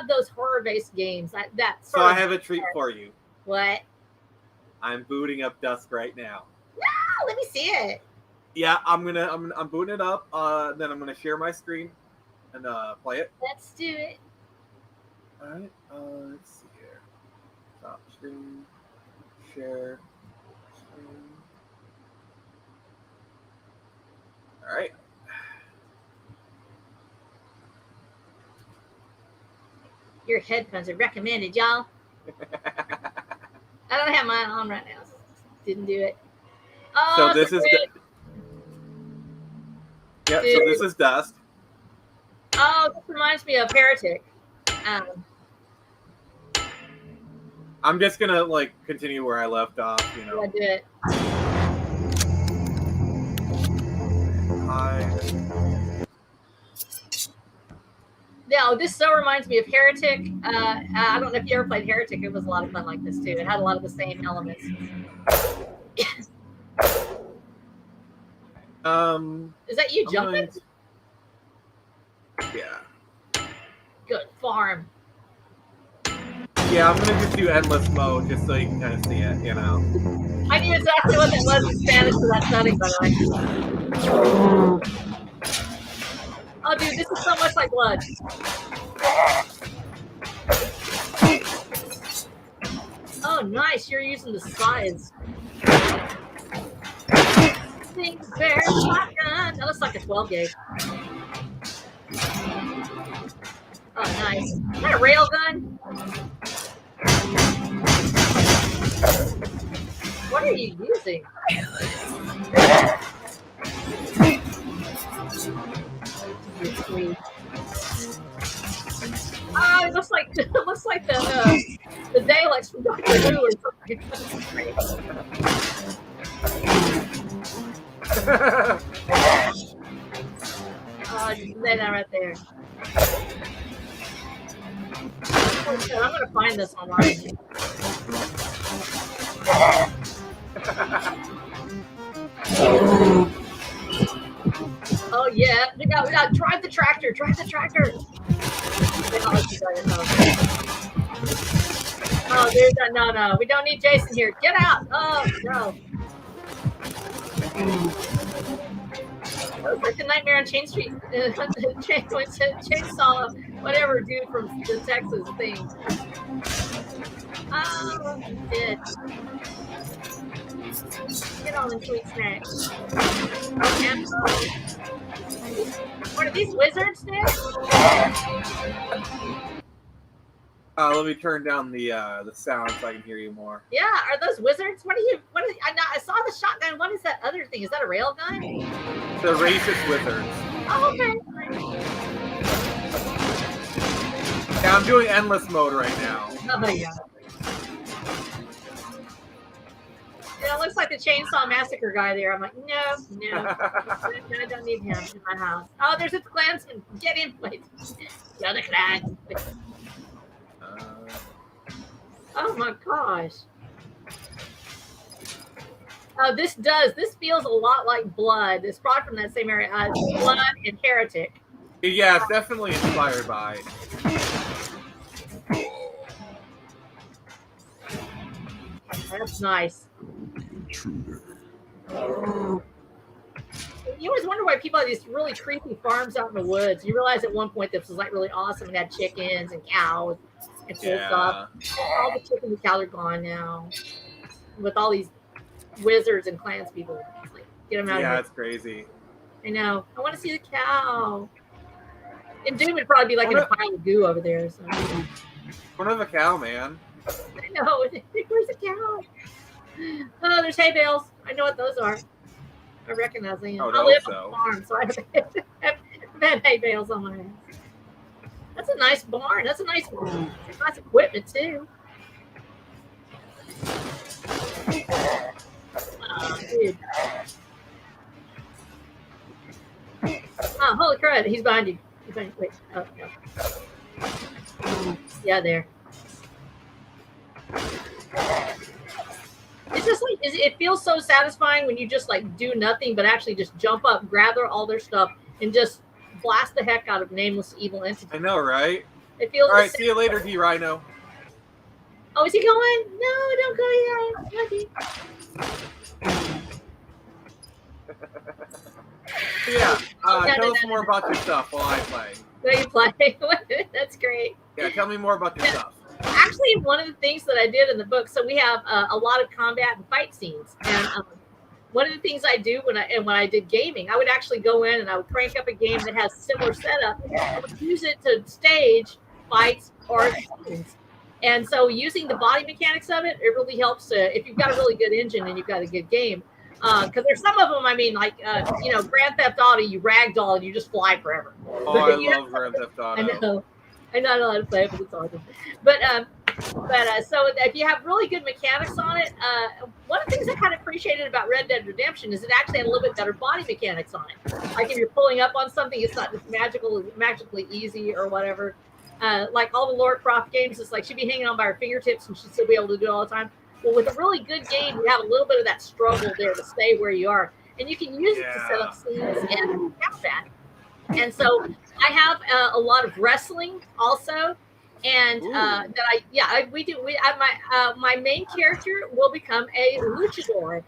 those horror based games. So I have a treat for you. What? I'm booting up Dusk right now. No, let me see it. Yeah, I'm booting it up. Then I'm gonna share my screen and play it. Let's do it. All right, let's see here. Stop screen, share screen. All right. Your headphones are recommended, y'all. I don't have mine on right now. So didn't do it. Oh, so this is so this is Dust. Oh, this reminds me of Heretic. I'm just gonna continue where I left off, Yeah, do it. No, this so reminds me of Heretic. I don't know if you ever played Heretic. It was a lot of fun like this too. It had a lot of the same elements. Is that you jumping? Yeah. Good farm. Yeah, I'm gonna just do endless mode just so you can kind of see it, I knew exactly what that was in Spanish for that setting, by the way. Oh, dude, this is so much like Blood. Oh, nice. You're using the sides. Big bear shotgun. That looks like a 12 gauge. Oh, nice. Is that a rail gun? What are you using? Oh, it looks like the Daleks from Doctor Who or something. Oh, just lay that right there. I'm gonna find this online. Oh yeah, we got drive the tractor. Oh, there's that. No, we don't need Jason here. Get out! Oh no. Looks like the Nightmare on Chain Street, chainsaw, whatever dude from the Texas thing. Oh, dead. Get on the sweet snacks. What are these wizards, Nick? Let me turn down the sound so I can hear you more. Yeah, are those wizards? I saw the shotgun. What is that other thing? Is that a rail gun? The racist wizards. Oh, okay. Yeah, I'm doing endless mode right now. Oh, yeah. Yeah, it looks like the Chainsaw Massacre guy there. I'm like, no, I don't need him in my house. Oh, there's a Klansman. Get in, please. You're the Klan. Oh my gosh. Oh, this feels a lot like Blood. It's brought from that same area. Blood and Heretic. Yeah, it's definitely inspired by. That's nice. You always wonder why people have these really creepy farms out in the woods. You realize at one point this was like really awesome. It had chickens and cows and cool stuff. All the chickens and cows are gone now. With all these wizards and clans people. It's like, get them out of Yeah, here. it's crazy. I know. I want to see the cow. And Doom would probably be like in a pile of goo over there. So. Front of a cow, man. I know. Where's the cow? Oh, there's hay bales. I know what those are. I recognize them. Oh, I live so. on a farm, so I've had hay bales on my house. That's a nice barn. That's a nice equipment too. Oh, dude. Oh, holy crap! He's behind you. He's behind you. Wait. Oh, no. Yeah, there. It's just like it feels so satisfying when you just like do nothing but actually just jump up, gather all their stuff, and just blast the heck out of nameless evil entities. I know, right? It feels. All right, see you later, D Rhino. Oh, is he going? No, don't go yet. Yeah, tell us more about your stuff while I play. There you play. That's great. Yeah, tell me more about your stuff. Actually, one of the things that I did in the book, so we have a lot of combat and fight scenes, and one of the things I do when I did gaming, I would actually go in and I would crank up a game that has similar setup, I would use it to stage fights or scenes. And so using the body mechanics of it really helps if you've got a really good engine and you've got a good game. Because there's some of them, I mean, like, Grand Theft Auto, you ragdoll and you just fly forever. Oh, I love Grand Theft Auto. I know. I know how to play it, but it's awesome. But so if you have really good mechanics on it, one of the things I kind of appreciated about Red Dead Redemption is it actually had a little bit better body mechanics on it. Like if you're pulling up on something, it's not just magically easy or whatever. Like all the Lara Croft games, it's like she'd be hanging on by her fingertips and she'd still be able to do it all the time. Well, with a really good game, you have a little bit of that struggle there to stay where you are. And you can use it to set up scenes and combat. And so I have a lot of wrestling also. And my main character will become a luchador.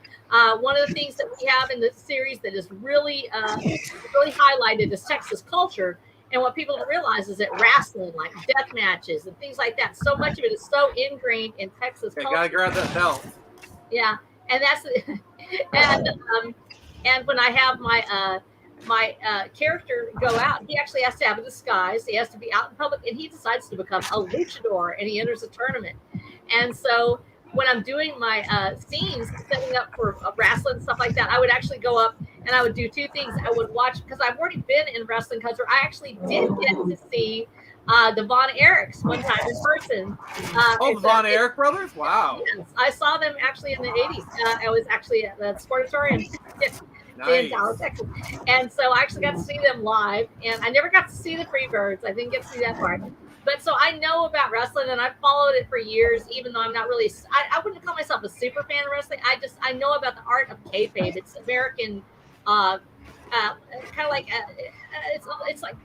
One of the things that we have in the series that is really highlighted is Texas culture. And what people don't realize is that wrestling, like death matches and things like that, so much of it is so ingrained in Texas culture. Gotta grab that belt. Yeah, and that's and when I have my character go out, he actually has to have a disguise. He has to be out in public, and he decides to become a luchador, and he enters a tournament. And so when I'm doing my scenes, setting up for wrestling and stuff like that, I would actually go up and I would do two things. I would watch, because I've already been in wrestling culture. I actually did get to see the Von Erichs one time in person. The Von Erich brothers? Wow. Yes, I saw them actually in the 80s. I was actually at the Sportatorium in Dallas, Texas. And so I actually got to see them live. And I never got to see the Freebirds. I didn't get to see that part. But so I know about wrestling, and I've followed it for years, even though I'm not really, I wouldn't call myself a super fan of wrestling. I know about the art of kayfabe. It's American, kind of like, it's like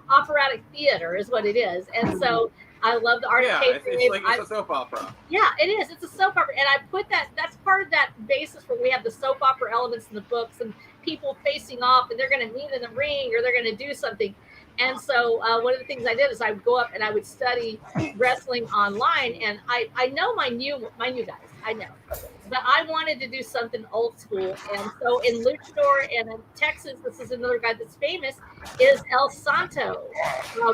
operatic theater is what it is. And so I love the art of kayfabe. It's a soap opera. Yeah, it is. It's a soap opera. And I put that's part of that basis where we have the soap opera elements in the books and people facing off, and they're going to meet in the ring or they're going to do something. And so one of the things I did is I would go up and I would study wrestling online. And I know my new guys, I know. But I wanted to do something old school. And so in Luchador and in Texas, this is another guy that's famous, is El Santo.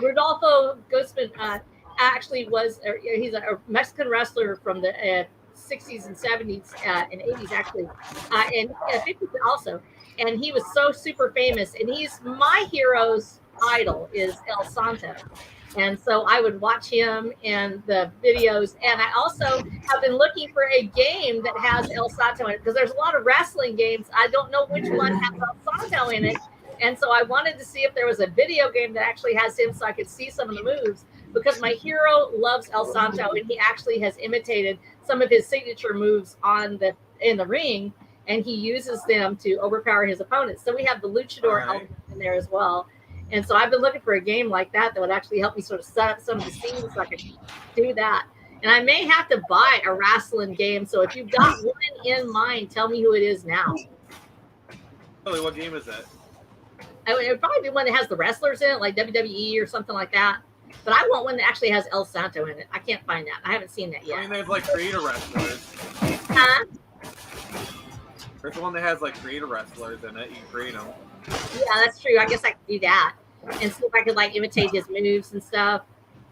Rodolfo Guzman actually he's a Mexican wrestler from the 60s and 70s and 80s actually, and 50s also. And he was so super famous. And he's my hero's idol is El Santo. And so I would watch him in the videos. And I also have been looking for a game that has El Santo in it, because there's a lot of wrestling games. I don't know which one has El Santo in it. And so I wanted to see if there was a video game that actually has him so I could see some of the moves, because my hero loves El Santo and he actually has imitated some of his signature moves in the ring, and he uses them to overpower his opponents. So we have the luchador element in there as well. And so I've been looking for a game like that would actually help me sort of set up some of the scenes so I could do that. And I may have to buy a wrestling game. So if you've got one in mind, tell me who it is now. Really, what game is it? It would probably be one that has the wrestlers in it, like WWE or something like that. But I want one that actually has El Santo in it. I can't find that. I haven't seen that yet. I mean, there's like creator wrestlers. Huh? There's one that has like creator wrestlers in it. You create them. Yeah, that's true. I guess I could do that and see if I could like imitate his moves and stuff.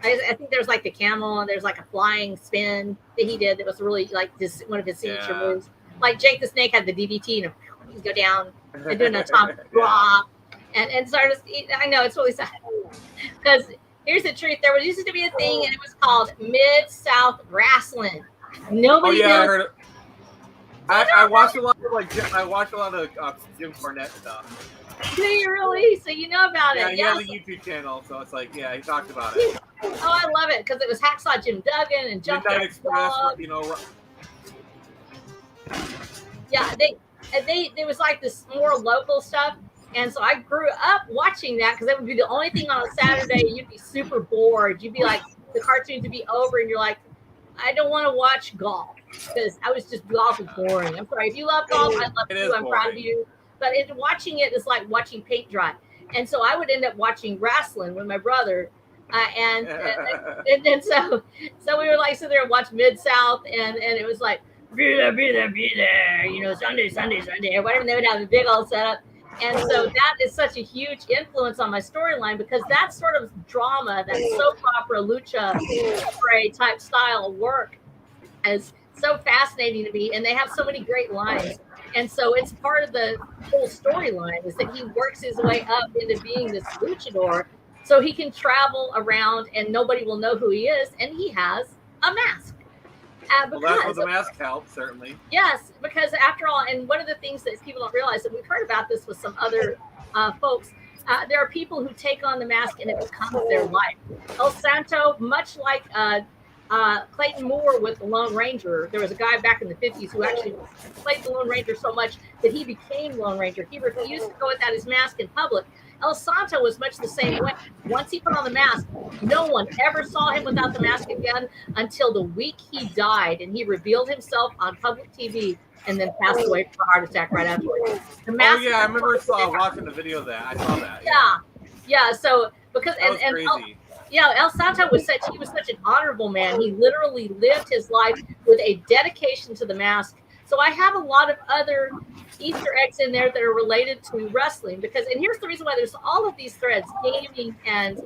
I think there's like the camel and there's like a flying spin that he did that was really like this one of his signature moves. Like Jake the Snake had the DDT and he'd go down and do an atomic drop. And so I know it's really sad because here's the truth. There used to be a thing and it was called Mid-South Wrestling. Nobody knows. I heard it. I watched a lot of Jim Cornette stuff. Do you really? So you know about it? Yeah, he has a YouTube channel, so it's like, yeah, he talked about it. Oh, I love it because it was Hacksaw Jim Duggan and Midnight Express, you know. Yeah, there was like this more local stuff, and so I grew up watching that because that would be the only thing on a Saturday. You'd be super bored. You'd be like, the cartoons would be over, and you're like, I don't want to watch golf because golf is boring. I'm sorry if you love golf, I love you. I'm proud of you. But watching it is like watching paint dry. And so I would end up watching wrestling with my brother. And so we would like sit there and watch Mid-South. And it was like, be there, you know, Sunday, or whatever. They would have a big old setup. And so that is such a huge influence on my storyline because that sort of drama, that soap opera, lucha type style of work is so fascinating to me. And they have so many great lines. And so it's part of the whole storyline is that he works his way up into being this luchador so he can travel around and nobody will know who he is. And he has a mask. Well, that's what the mask helps, certainly. Yes, because after all, and one of the things that people don't realize, and we've heard about this with some other folks, there are people who take on the mask and it becomes their life. El Santo, much like Clayton Moore with the Lone Ranger. There was a guy back in the 50s who actually played the Lone Ranger so much that he became Lone Ranger. He refused to go without his mask in public. El Santo was much the same way. Once he put on the mask, no one ever saw him without the mask again until the week he died, and he revealed himself on public TV and then passed away from a heart attack right afterwards. The mask I remember watching the video of that. I saw that. Yeah. So because crazy. El Santo was such an honorable man. He literally lived his life with a dedication to the mask. So I have a lot of other Easter eggs in there that are related to wrestling and here's the reason why there's all of these threads, gaming and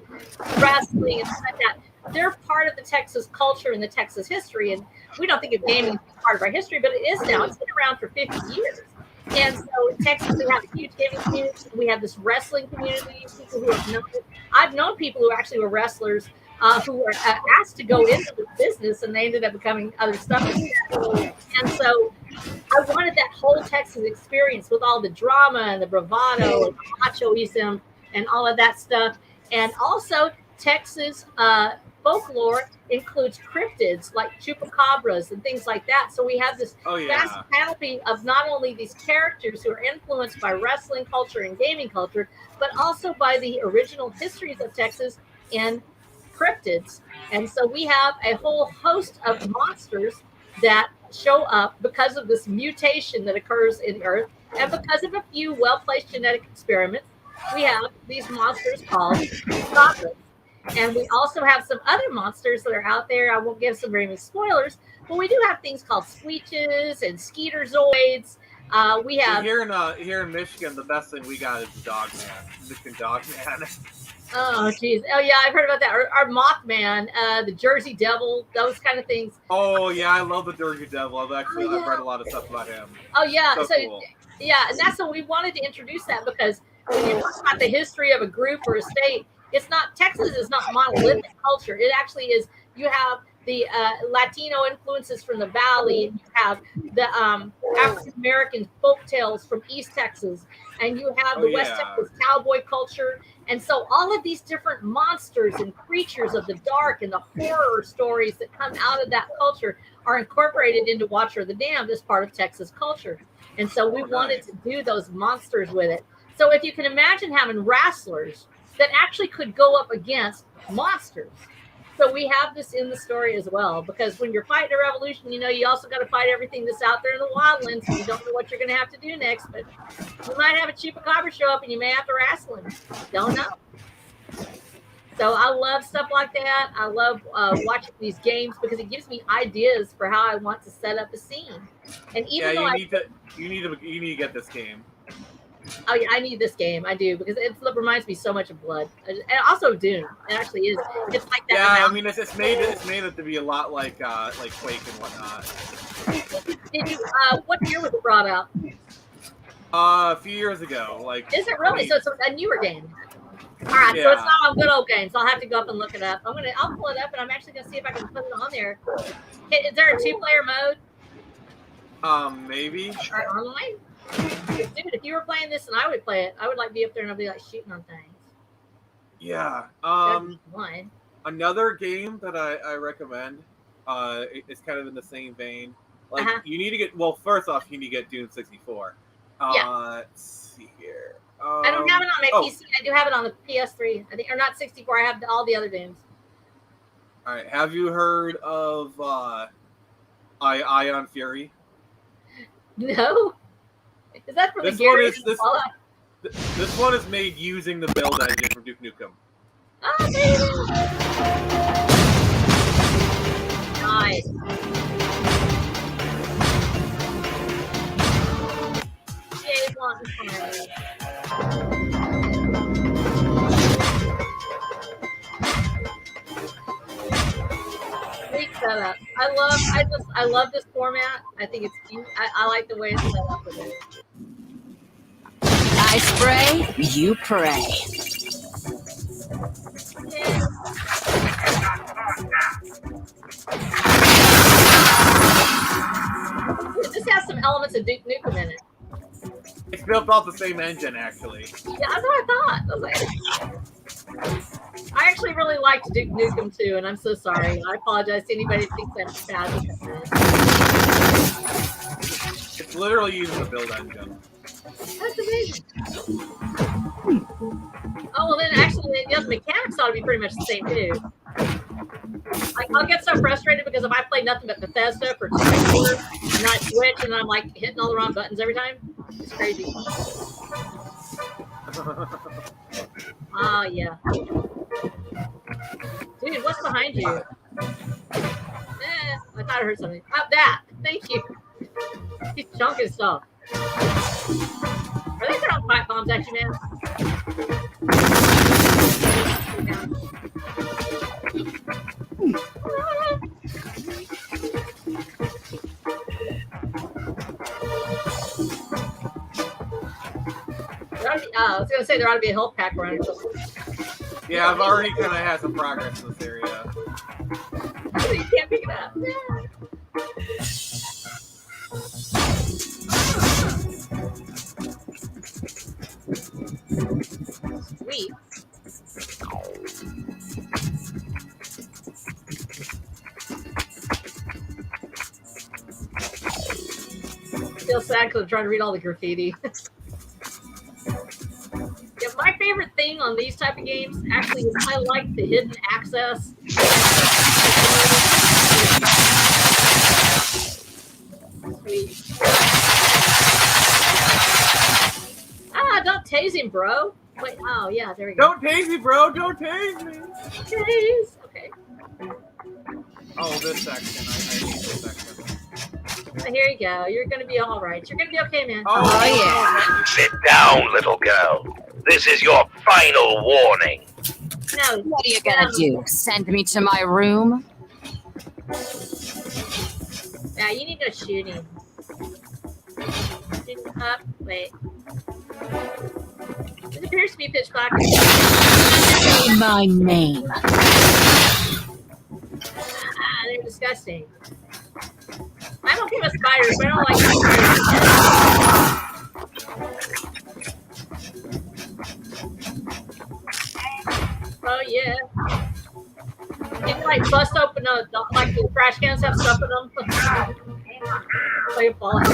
wrestling and stuff like that. They're part of the Texas culture and the Texas history. And we don't think of gaming as part of our history, but it is now. It's been around for 50 years. And so in Texas, we have a huge gaming community. We have this wrestling community. People who have known it. I've known people who actually were wrestlers who were asked to go into the business, and they ended up becoming other stuff. And so I wanted that whole Texas experience with all the drama and the bravado and the machoism and all of that stuff. And also Texas folklore includes cryptids like chupacabras and things like that. So we have this vast panoply of not only these characters who are influenced by wrestling culture and gaming culture, but also by the original histories of Texas and cryptids. And so we have a whole host of monsters that show up because of this mutation that occurs in Earth and because of a few well-placed genetic experiments. We have these monsters called goblins. And we also have some other monsters that are out there. I won't give some very many spoilers, but we do have things called Squeeches and Skeeterzoids. We have here in Michigan, the best thing we got is the Dog Man, Michigan Dog Man. Oh, geez. Oh, yeah, I've heard about that. Our Mothman, the Jersey Devil, those kind of things. Oh, yeah, I love the Jersey Devil. I've read a lot of stuff about him. Oh, yeah. So cool. Yeah, and that's what we wanted to introduce that because when you talk about the history of a group or a state, Texas is not monolithic culture. It actually is, you have the Latino influences from the Valley, and you have the African-American folk tales from East Texas, and you have the West Texas cowboy culture. And so all of these different monsters and creatures of the dark and the horror stories that come out of that culture are incorporated into Watcher of the Damned as part of Texas culture. And so we wanted to do those monsters with it. So if you can imagine having wrestlers that actually could go up against monsters. So we have this in the story as well, because when you're fighting a revolution, you also got to fight everything that's out there in the wildlands. And you don't know what you're going to have to do next, but you might have a chupacabra show up and you may have to wrestle him. Don't know. So I love stuff like that. I love watching these games because it gives me ideas for how I want to set up a scene. And even though you need to get this game. Oh yeah, I need this game. I do because it reminds me so much of Blood, and also Doom. It actually is. It's like that. Yeah, I mean, it's made it to be a lot like Quake and whatnot. Did you? What year was it brought out? A few years ago. Like. Is it really? So it's a newer game. All right, so it's not on Good Old Games. I'll have to go up and look it up. I'll pull it up, and I'm actually gonna see if I can put it on there. Is there a 2-player mode? Maybe. Or online? Dude, if you were playing this and I would play it, I would like be up there and I'd be like shooting on things. Yeah. One. Another game that I recommend. It's kind of in the same vein. Like you need to get. Well, first off, you need to get Doom 64. Let's see here. I don't have it on my PC. I do have it on the PS3. I think, or not 64. I have all the other Dooms. All right. Have you heard of Ion Fury? No. Is that for this the Gears? This one is made using the build engine from Duke Nukem. Oh, baby. Nice. Jay's wanting fun. Setup. I love this format. I think it's cute. I like the way it's set up with it. I spray, you pray. Yeah. This has some elements of Duke Nukem in it. It's built off the same engine, actually. Yeah, that's what I thought. I was like, I actually really liked Duke Nukem too, and I'm so sorry. I apologize to anybody who thinks that's bad. It's literally using the build engine. That's amazing. Oh, well then actually the mechanics ought to be pretty much the same too. Like I'll get so frustrated because if I play nothing but Bethesda for 2 hours and I switch and I'm like hitting all the wrong buttons every time, it's crazy. Oh yeah. Dude, what's behind you? I thought I heard something. Oh, that. Thank you. He's chunking stuff. Are they throwing pipe bombs at you, man? I was going to say there ought to be a health pack around it. Yeah, I've already kind of had some progress in this area. You can't pick it up. Sweet. Feel sad because I'm trying to read all the graffiti. Yeah, my favorite thing on these type of games actually is I like the hidden access. Sweet. Don't tase him, bro. Wait, oh yeah, there we go. Don't tase me, bro. Don't tase me. Tase. Okay. Oh, this section. I hate this section. Here you go. You're gonna be all right. You're gonna be okay, man. Oh yeah. Sit down, little girl. This is your final warning. No. What are you gonna do? Send me to my room? Yeah, you need to shoot him. Shoot him up. Wait. It appears to be pitch black. Say my name. They're disgusting. I'm okay with spiders, but I don't like spiders. Oh yeah. You can like bust open like the trash cans have stuff in them. So you fall out.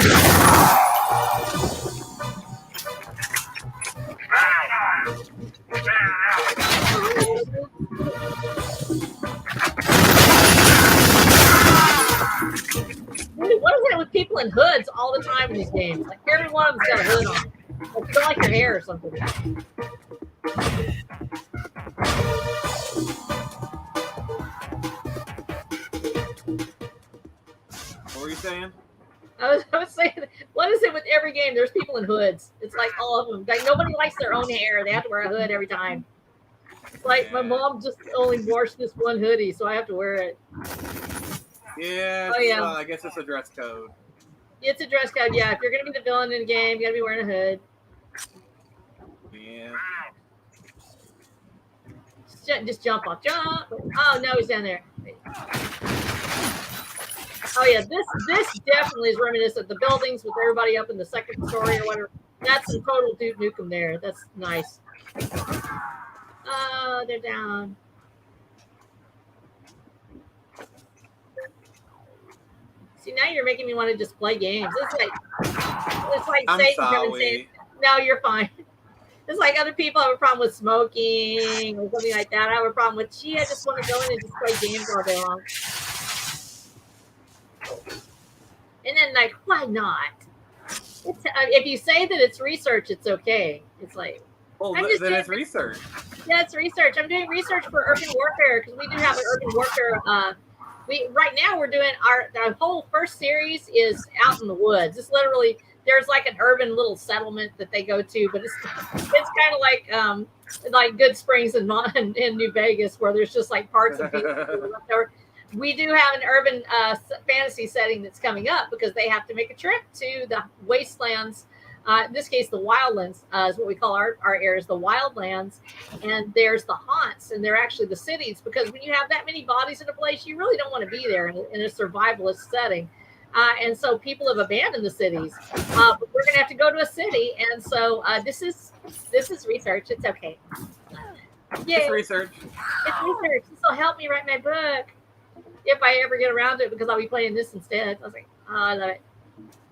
What is it with people in hoods all the time in these games? Like every one of them's got a hood on. Like, feel like your hair or something. were you saying? I was saying, what is it with every game? There's people in hoods. It's like all of them. Like nobody likes their own hair. They have to wear a hood every time. It's like my mom just only washed this one hoodie, so I have to wear it. Yeah. Oh, yeah. I guess it's a dress code. It's a dress code. Yeah, if you're gonna be the villain in a game, you gotta be wearing a hood. Yeah. Just jump off. Jump. Oh no, he's down there. Oh yeah, this definitely is reminiscent of the buildings with everybody up in the second story or whatever. That's some total Duke Nukem there. That's nice. Oh, they're down. See, now you're making me want to just play games. It's like I'm Satan coming sorry. saying, "No, you're fine." It's like other people have a problem with smoking or something like that. I have a problem with, gee, I just want to go in and just play games all day long. And then, like, why not? If you say that it's research, it's okay. It's like, Well, I'm just then doing- it's research. yeah, it's research. I'm doing research for urban warfare because we do have an urban warfare. Right now we're doing our whole first series is out in the woods. It's literally there's like an urban little settlement that they go to, but it's kind of like Good Springs in New Vegas where there's just like parts of beaches left over. We do have an urban fantasy setting that's coming up because they have to make a trip to the wastelands. In this case, the wildlands is what we call our areas, the wildlands. And there's the haunts, and they're actually the cities. Because when you have that many bodies in a place, you really don't want to be there in a survivalist setting. And so people have abandoned the cities. But we're going to have to go to a city. And so this is research. It's okay. Yeah, It's research. it's research. This will help me write my book if I ever get around to it because I'll be playing this instead. I was like, oh, I love it.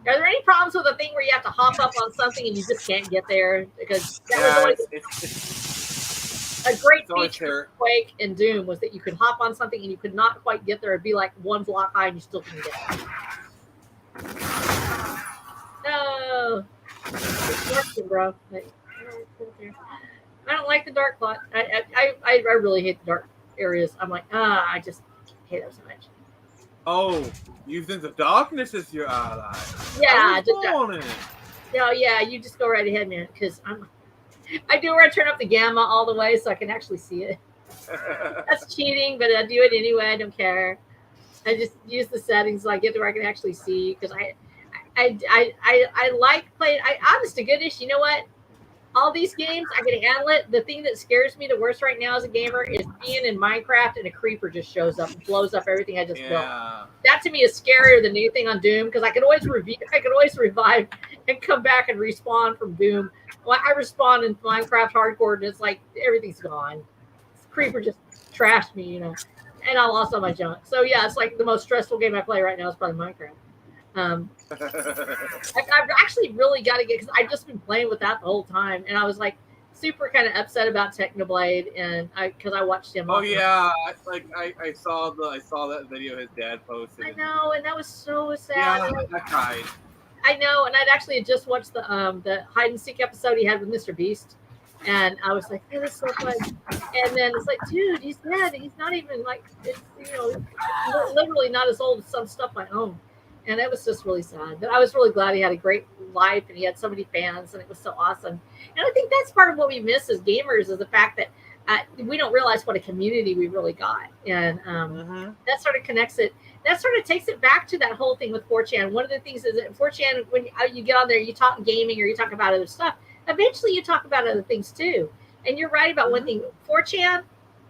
Are there any problems with a thing where you have to hop up on something and you just can't get there? Because that was always It's a great always feature there. of Quake and Doom was that you could hop on something and you could not quite get there. It'd be like one block high and you still couldn't get there. No. It's dark, bro. Like, I don't like the dark plot. I really hate the dark areas. I'm like, I just hate them so much. Oh, you think the darkness is your ally? Yeah, just on it. no, yeah, you just go right ahead, man. Because I do where I turn up the gamma all the way so I can actually see it. That's cheating, but I do it anyway. I don't care. I just use the settings so I get to where I can actually see. Because I like playing. Honest to goodness, you know what? All these games, I can handle it. The thing that scares me the worst right now as a gamer is being in Minecraft and a creeper just shows up and blows up everything I just built. That to me is scarier than anything on Doom because I could always revive and come back and respawn from Doom. Well, I respawn in Minecraft Hardcore and it's like everything's gone. This creeper just trashed me, and I lost all my junk. So yeah, it's like the most stressful game I play right now is probably Minecraft. I've actually really got to get because I've just been playing with that the whole time, and I was like super kind of upset about Technoblade, and because I watched him. Oh yeah, I saw that video his dad posted. I know, and that was so sad. Yeah, I cried. I know, and I'd actually just watched the hide and seek episode he had with Mr. Beast, and I was like, "Hey, that's so fun." And then it's like, dude, he's dead. He's not even like it's literally not as old as some stuff I own. And it was just really sad. But I was really glad he had a great life and he had so many fans and it was so awesome. And I think that's part of what we miss as gamers is the fact that we don't realize what a community we really got. And that sort of connects it. That sort of takes it back to that whole thing with 4chan. One of the things is that 4chan, when you get on there, you talk gaming or you talk about other stuff. Eventually you talk about other things too. And you're right about one thing. 4chan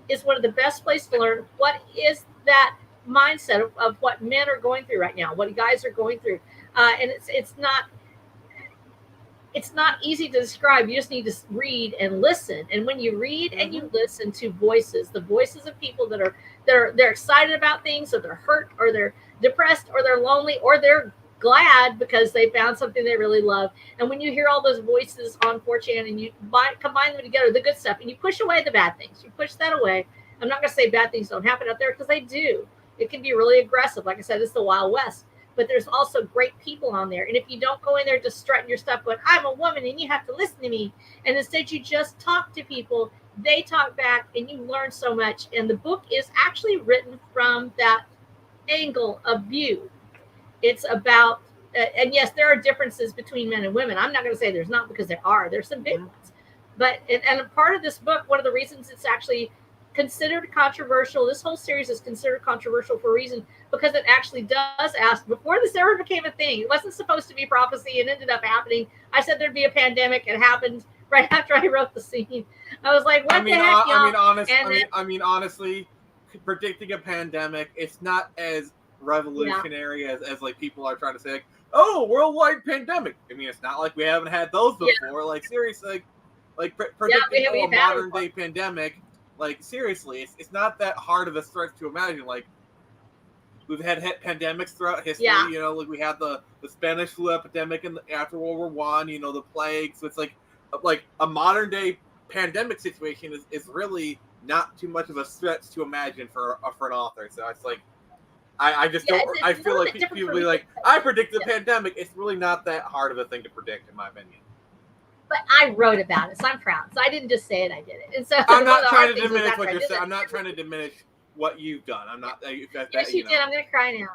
is one of the best places to learn what is that mindset of what men are going through right now, what guys are going through, and it's not easy to describe. You just need to read and listen, and when you read and you listen to the voices of people that are they're excited about things, or they're hurt, or they're depressed, or they're lonely, or they're glad because they found something they really love. And when you hear all those voices on 4chan and you combine them together, the good stuff, and you push away the bad things, you push that away. I'm not going to say bad things don't happen out there because they do. It can be really aggressive. Like I said, it's the Wild West. But there's also great people on there. And if you don't go in there just strutting your stuff, going, I'm a woman and you have to listen to me. And instead you just talk to people, they talk back and you learn so much. And the book is actually written from that angle of view. It's about, and yes, there are differences between men and women. I'm not going to say there's not, because there are. There's some big ones. But, and a part of this book, one of the reasons it's actually considered controversial, this whole series is considered controversial for a reason, because it actually does ask, before this ever became a thing, it wasn't supposed to be prophecy, it ended up happening. I said there'd be a pandemic. It happened right after I wrote the scene. I was like, what the heck, y'all? Honestly, predicting a pandemic, it's not as revolutionary as like people are trying to say, like, oh, worldwide pandemic. I mean, it's not like we haven't had those before. Like, seriously, like predicting a modern day pandemic, like, seriously, it's not that hard of a stretch to imagine. Like, we've had pandemics throughout history. You know, like we had the Spanish flu epidemic after World War One. You know, the plague. So it's like a modern day pandemic situation is really not too much of a stretch to imagine for an author. So it's like, I just don't. I feel like people be like, I predict the pandemic. It's really not that hard of a thing to predict, in my opinion. But I wrote about it, so I'm proud. So I didn't just say it; I did it. And so I'm not trying to diminish what you're saying. I'm not trying to diminish what you've done. I'm not. Yes, you did. I'm going to cry now.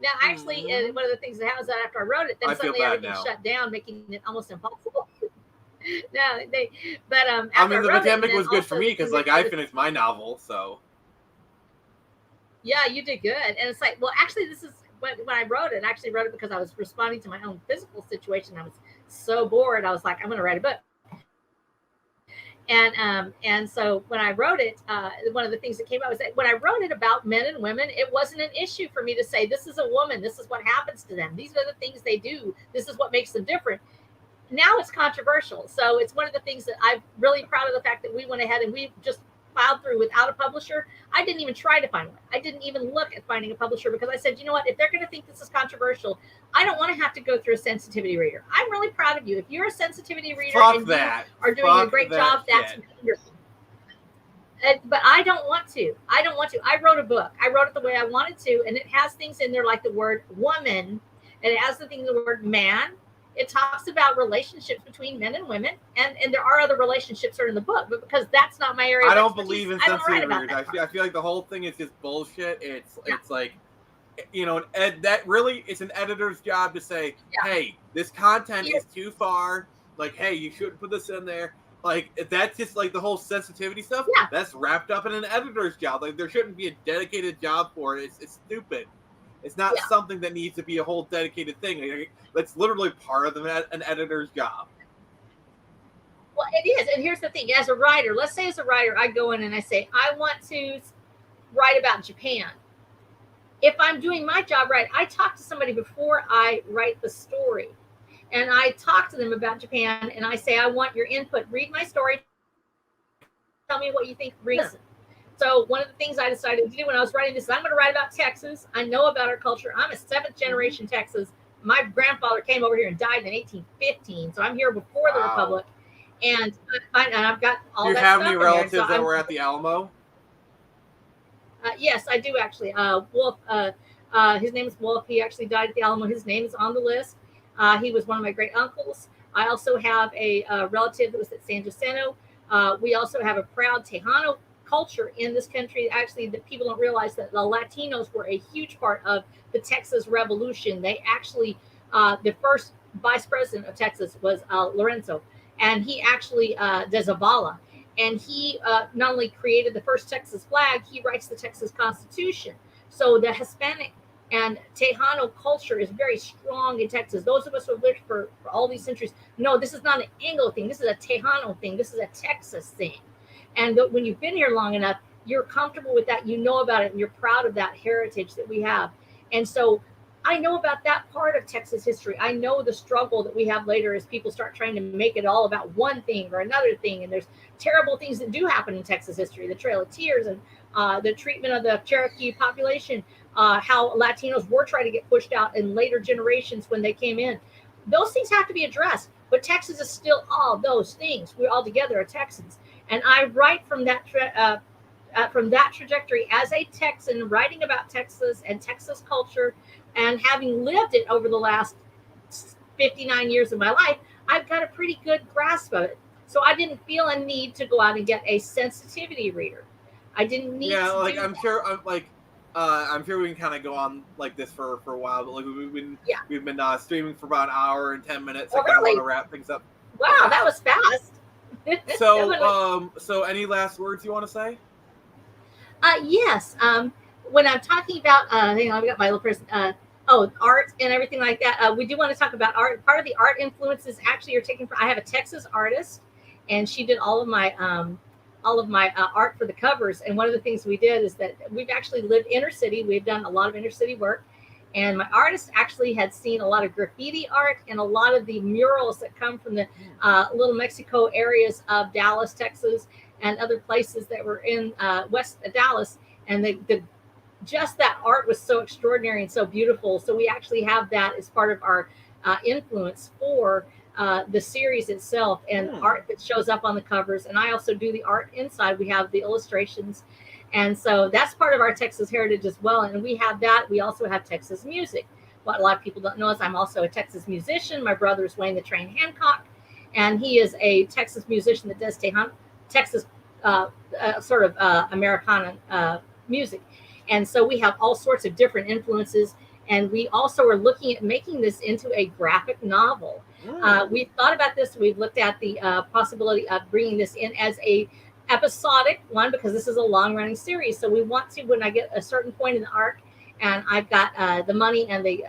Now, actually, one of the things that happens after I wrote it, then suddenly everything shut down, making it almost impossible. I mean, the pandemic was good for me because, like, I finished my novel, so. Yeah, you did good, and it's like, well, actually, this is when I wrote it. I actually wrote it because I was responding to my own physical situation. I was so bored. I was like, I'm going to write a book. And so when I wrote it, one of the things that came out was that when I wrote it about men and women, it wasn't an issue for me to say, this is a woman, this is what happens to them, these are the things they do, this is what makes them different. Now it's controversial. So it's one of the things that I'm really proud of, the fact that we went ahead and we just plowed through without a publisher. I didn't even try to find one. I didn't even look at finding a publisher, because I said, you know what, if they're going to think this is controversial, I don't want to have to go through a sensitivity reader. I'm really proud of you. If you're a sensitivity reader and you are doing a great job, that's wonderful. But I don't want to. I wrote a book. I wrote it the way I wanted to, and it has things in there like the word woman, and it has the word man. It talks about relationships between men and women, and there are other relationships that are in the book, but because that's not my area, I don't believe in sensitivity readers. I feel like the whole thing is just bullshit. It's like, you know, that really is an editor's job to say, hey, this content is too far. Like, hey, you shouldn't put this in there. Like, that's just like the whole sensitivity stuff. That's wrapped up in an editor's job. Like, there shouldn't be a dedicated job for it. It's stupid. It's not something that needs to be a whole dedicated thing. That's literally part of an editor's job. Well, it is. And here's the thing. As a writer, let's say as a writer, I go in and I say, I want to write about Japan. If I'm doing my job right, I talk to somebody before I write the story. And I talk to them about Japan, and I say, I want your input. Read my story. Tell me what you think. Reason. So one of the things I decided to do when I was writing this is I'm going to write about Texas. I know about our culture. I'm a 7th generation Texas. My grandfather came over here and died in 1815. So I'm here before the Republic. And I've got all that stuff. Do you have any relatives that were at the Alamo? Yes, I do actually. Wolf. His name is Wolf. He actually died at the Alamo. His name is on the list. He was one of my great uncles. I also have a relative that was at San Jacinto. We also have a proud Tejano culture in this country. Actually, that people don't realize that the Latinos were a huge part of the Texas Revolution. They actually, the first vice president of Texas was Lorenzo, and he actually de Zavala. And he not only created the first Texas flag, he writes the Texas Constitution. So the Hispanic and Tejano culture is very strong in Texas. Those of us who have lived for all these centuries know this is not an Anglo thing. This is a Tejano thing. This is a Texas thing. And when you've been here long enough, you're comfortable with that. You know about it, and you're proud of that heritage that we have. And so I know about that part of Texas history. I know the struggle that we have later as people start trying to make it all about one thing or another thing. And there's terrible things that do happen in Texas history, the Trail of Tears and the treatment of the Cherokee population, how Latinos were trying to get pushed out in later generations when they came in. Those things have to be addressed. But Texas is still all those things. We all together are Texans. And I write from that trajectory as a Texan, writing about Texas and Texas culture, and having lived it over the last 59 years of my life, I've got a pretty good grasp of it. So I didn't feel a need to go out and get a sensitivity reader. I didn't need to like do I'm that. sure, like I'm sure we can kind of go on like this for a while, but like we've been streaming for about an hour and 10 minutes. Oh, I kind of really? want to wrap things up. Wow, that was fast. So any last words you want to say? Yes. When I'm talking about, hang on, I've got my little person. Art and everything like that. We do want to talk about art. Part of the art influences actually are taken from. I have a Texas artist, and she did all of my art for the covers. And one of the things we did is that we've actually lived inner city. We've done a lot of inner city work, and my artist actually had seen a lot of graffiti art and a lot of the murals that come from the Little Mexico areas of Dallas, Texas, and other places that were in west of Dallas. And just that art was so extraordinary and so beautiful. So we actually have that as part of our influence for the series itself, and art that shows up on the covers. And I also do the art inside. We have the illustrations. And so that's part of our Texas heritage as well. And we have that. We also have Texas music. What a lot of people don't know is I'm also a Texas musician. My brother is Wayne the Train Hancock, and he is a Texas musician that does Texas sort of Americana music. And so we have all sorts of different influences. And we also are looking at making this into a graphic novel. We've thought about this. We've looked at the possibility of bringing this in as a episodic one, because this is a long running series. So we want to, when I get a certain point in the arc and I've got the money and the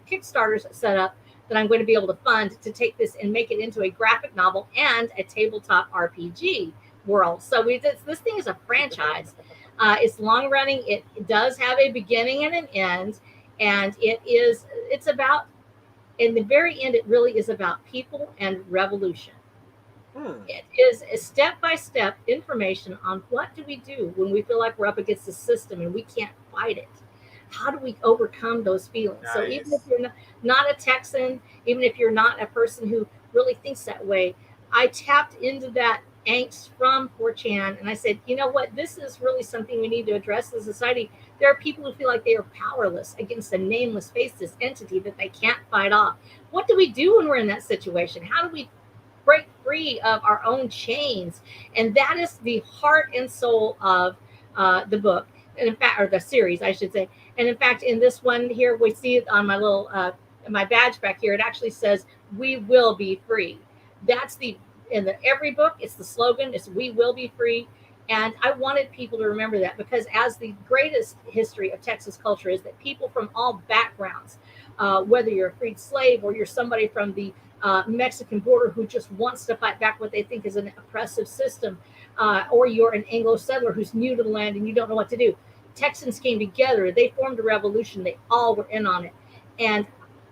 Kickstarters set up, that I'm going to be able to fund to take this and make it into a graphic novel and a tabletop RPG world. So this thing is a franchise. It's long running. It does have a beginning and an end. And it's about, in the very end, it really is about people and revolution. It is a step-by-step information on what do we do when we feel like we're up against the system and we can't fight it. How do we overcome those feelings? Nice. So even if you're not a Texan, even if you're not a person who really thinks that way, I tapped into that angst from 4chan, and I said, you know what, this is really something we need to address as a society. There are people who feel like they are powerless against a nameless, faceless entity that they can't fight off. What do we do when we're in that situation? How do we break free of our own chains? And that is the heart and soul of the book, and in fact, or the series, I should say. And in fact, in this one here, we see it on my little my badge back here. It actually says, "We will be free." That's every book, it's the slogan, it's "We will be free." And I wanted people to remember that, because as the greatest history of Texas culture is that people from all backgrounds, whether you're a freed slave or you're somebody from the Mexican border who just wants to fight back what they think is an oppressive system, or you're an Anglo settler who's new to the land and you don't know what to do. Texans came together, they formed a revolution, they all were in on it. And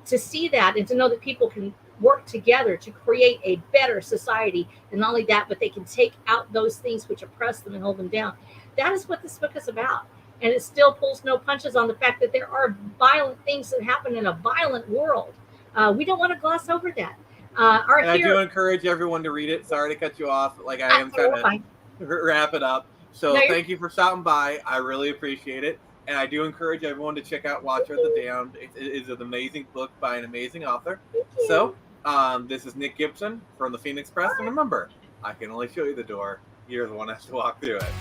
to see that and to know that people can work together to create a better society, and not only that, but they can take out those things which oppress them and hold them down. That is what this book is about. And it still pulls no punches on the fact that there are violent things that happen in a violent world. We don't want to gloss over that. I do encourage everyone to read it. Sorry to cut you off. Like, I am trying to wrap it up. So thank you for stopping by. I really appreciate it. And I do encourage everyone to check out Watcher of the Damned. It is an amazing book by an amazing author. So this is Nick Gibson from the Phoenix Press. And remember, I can only show you the door. You're the one who has to walk through it.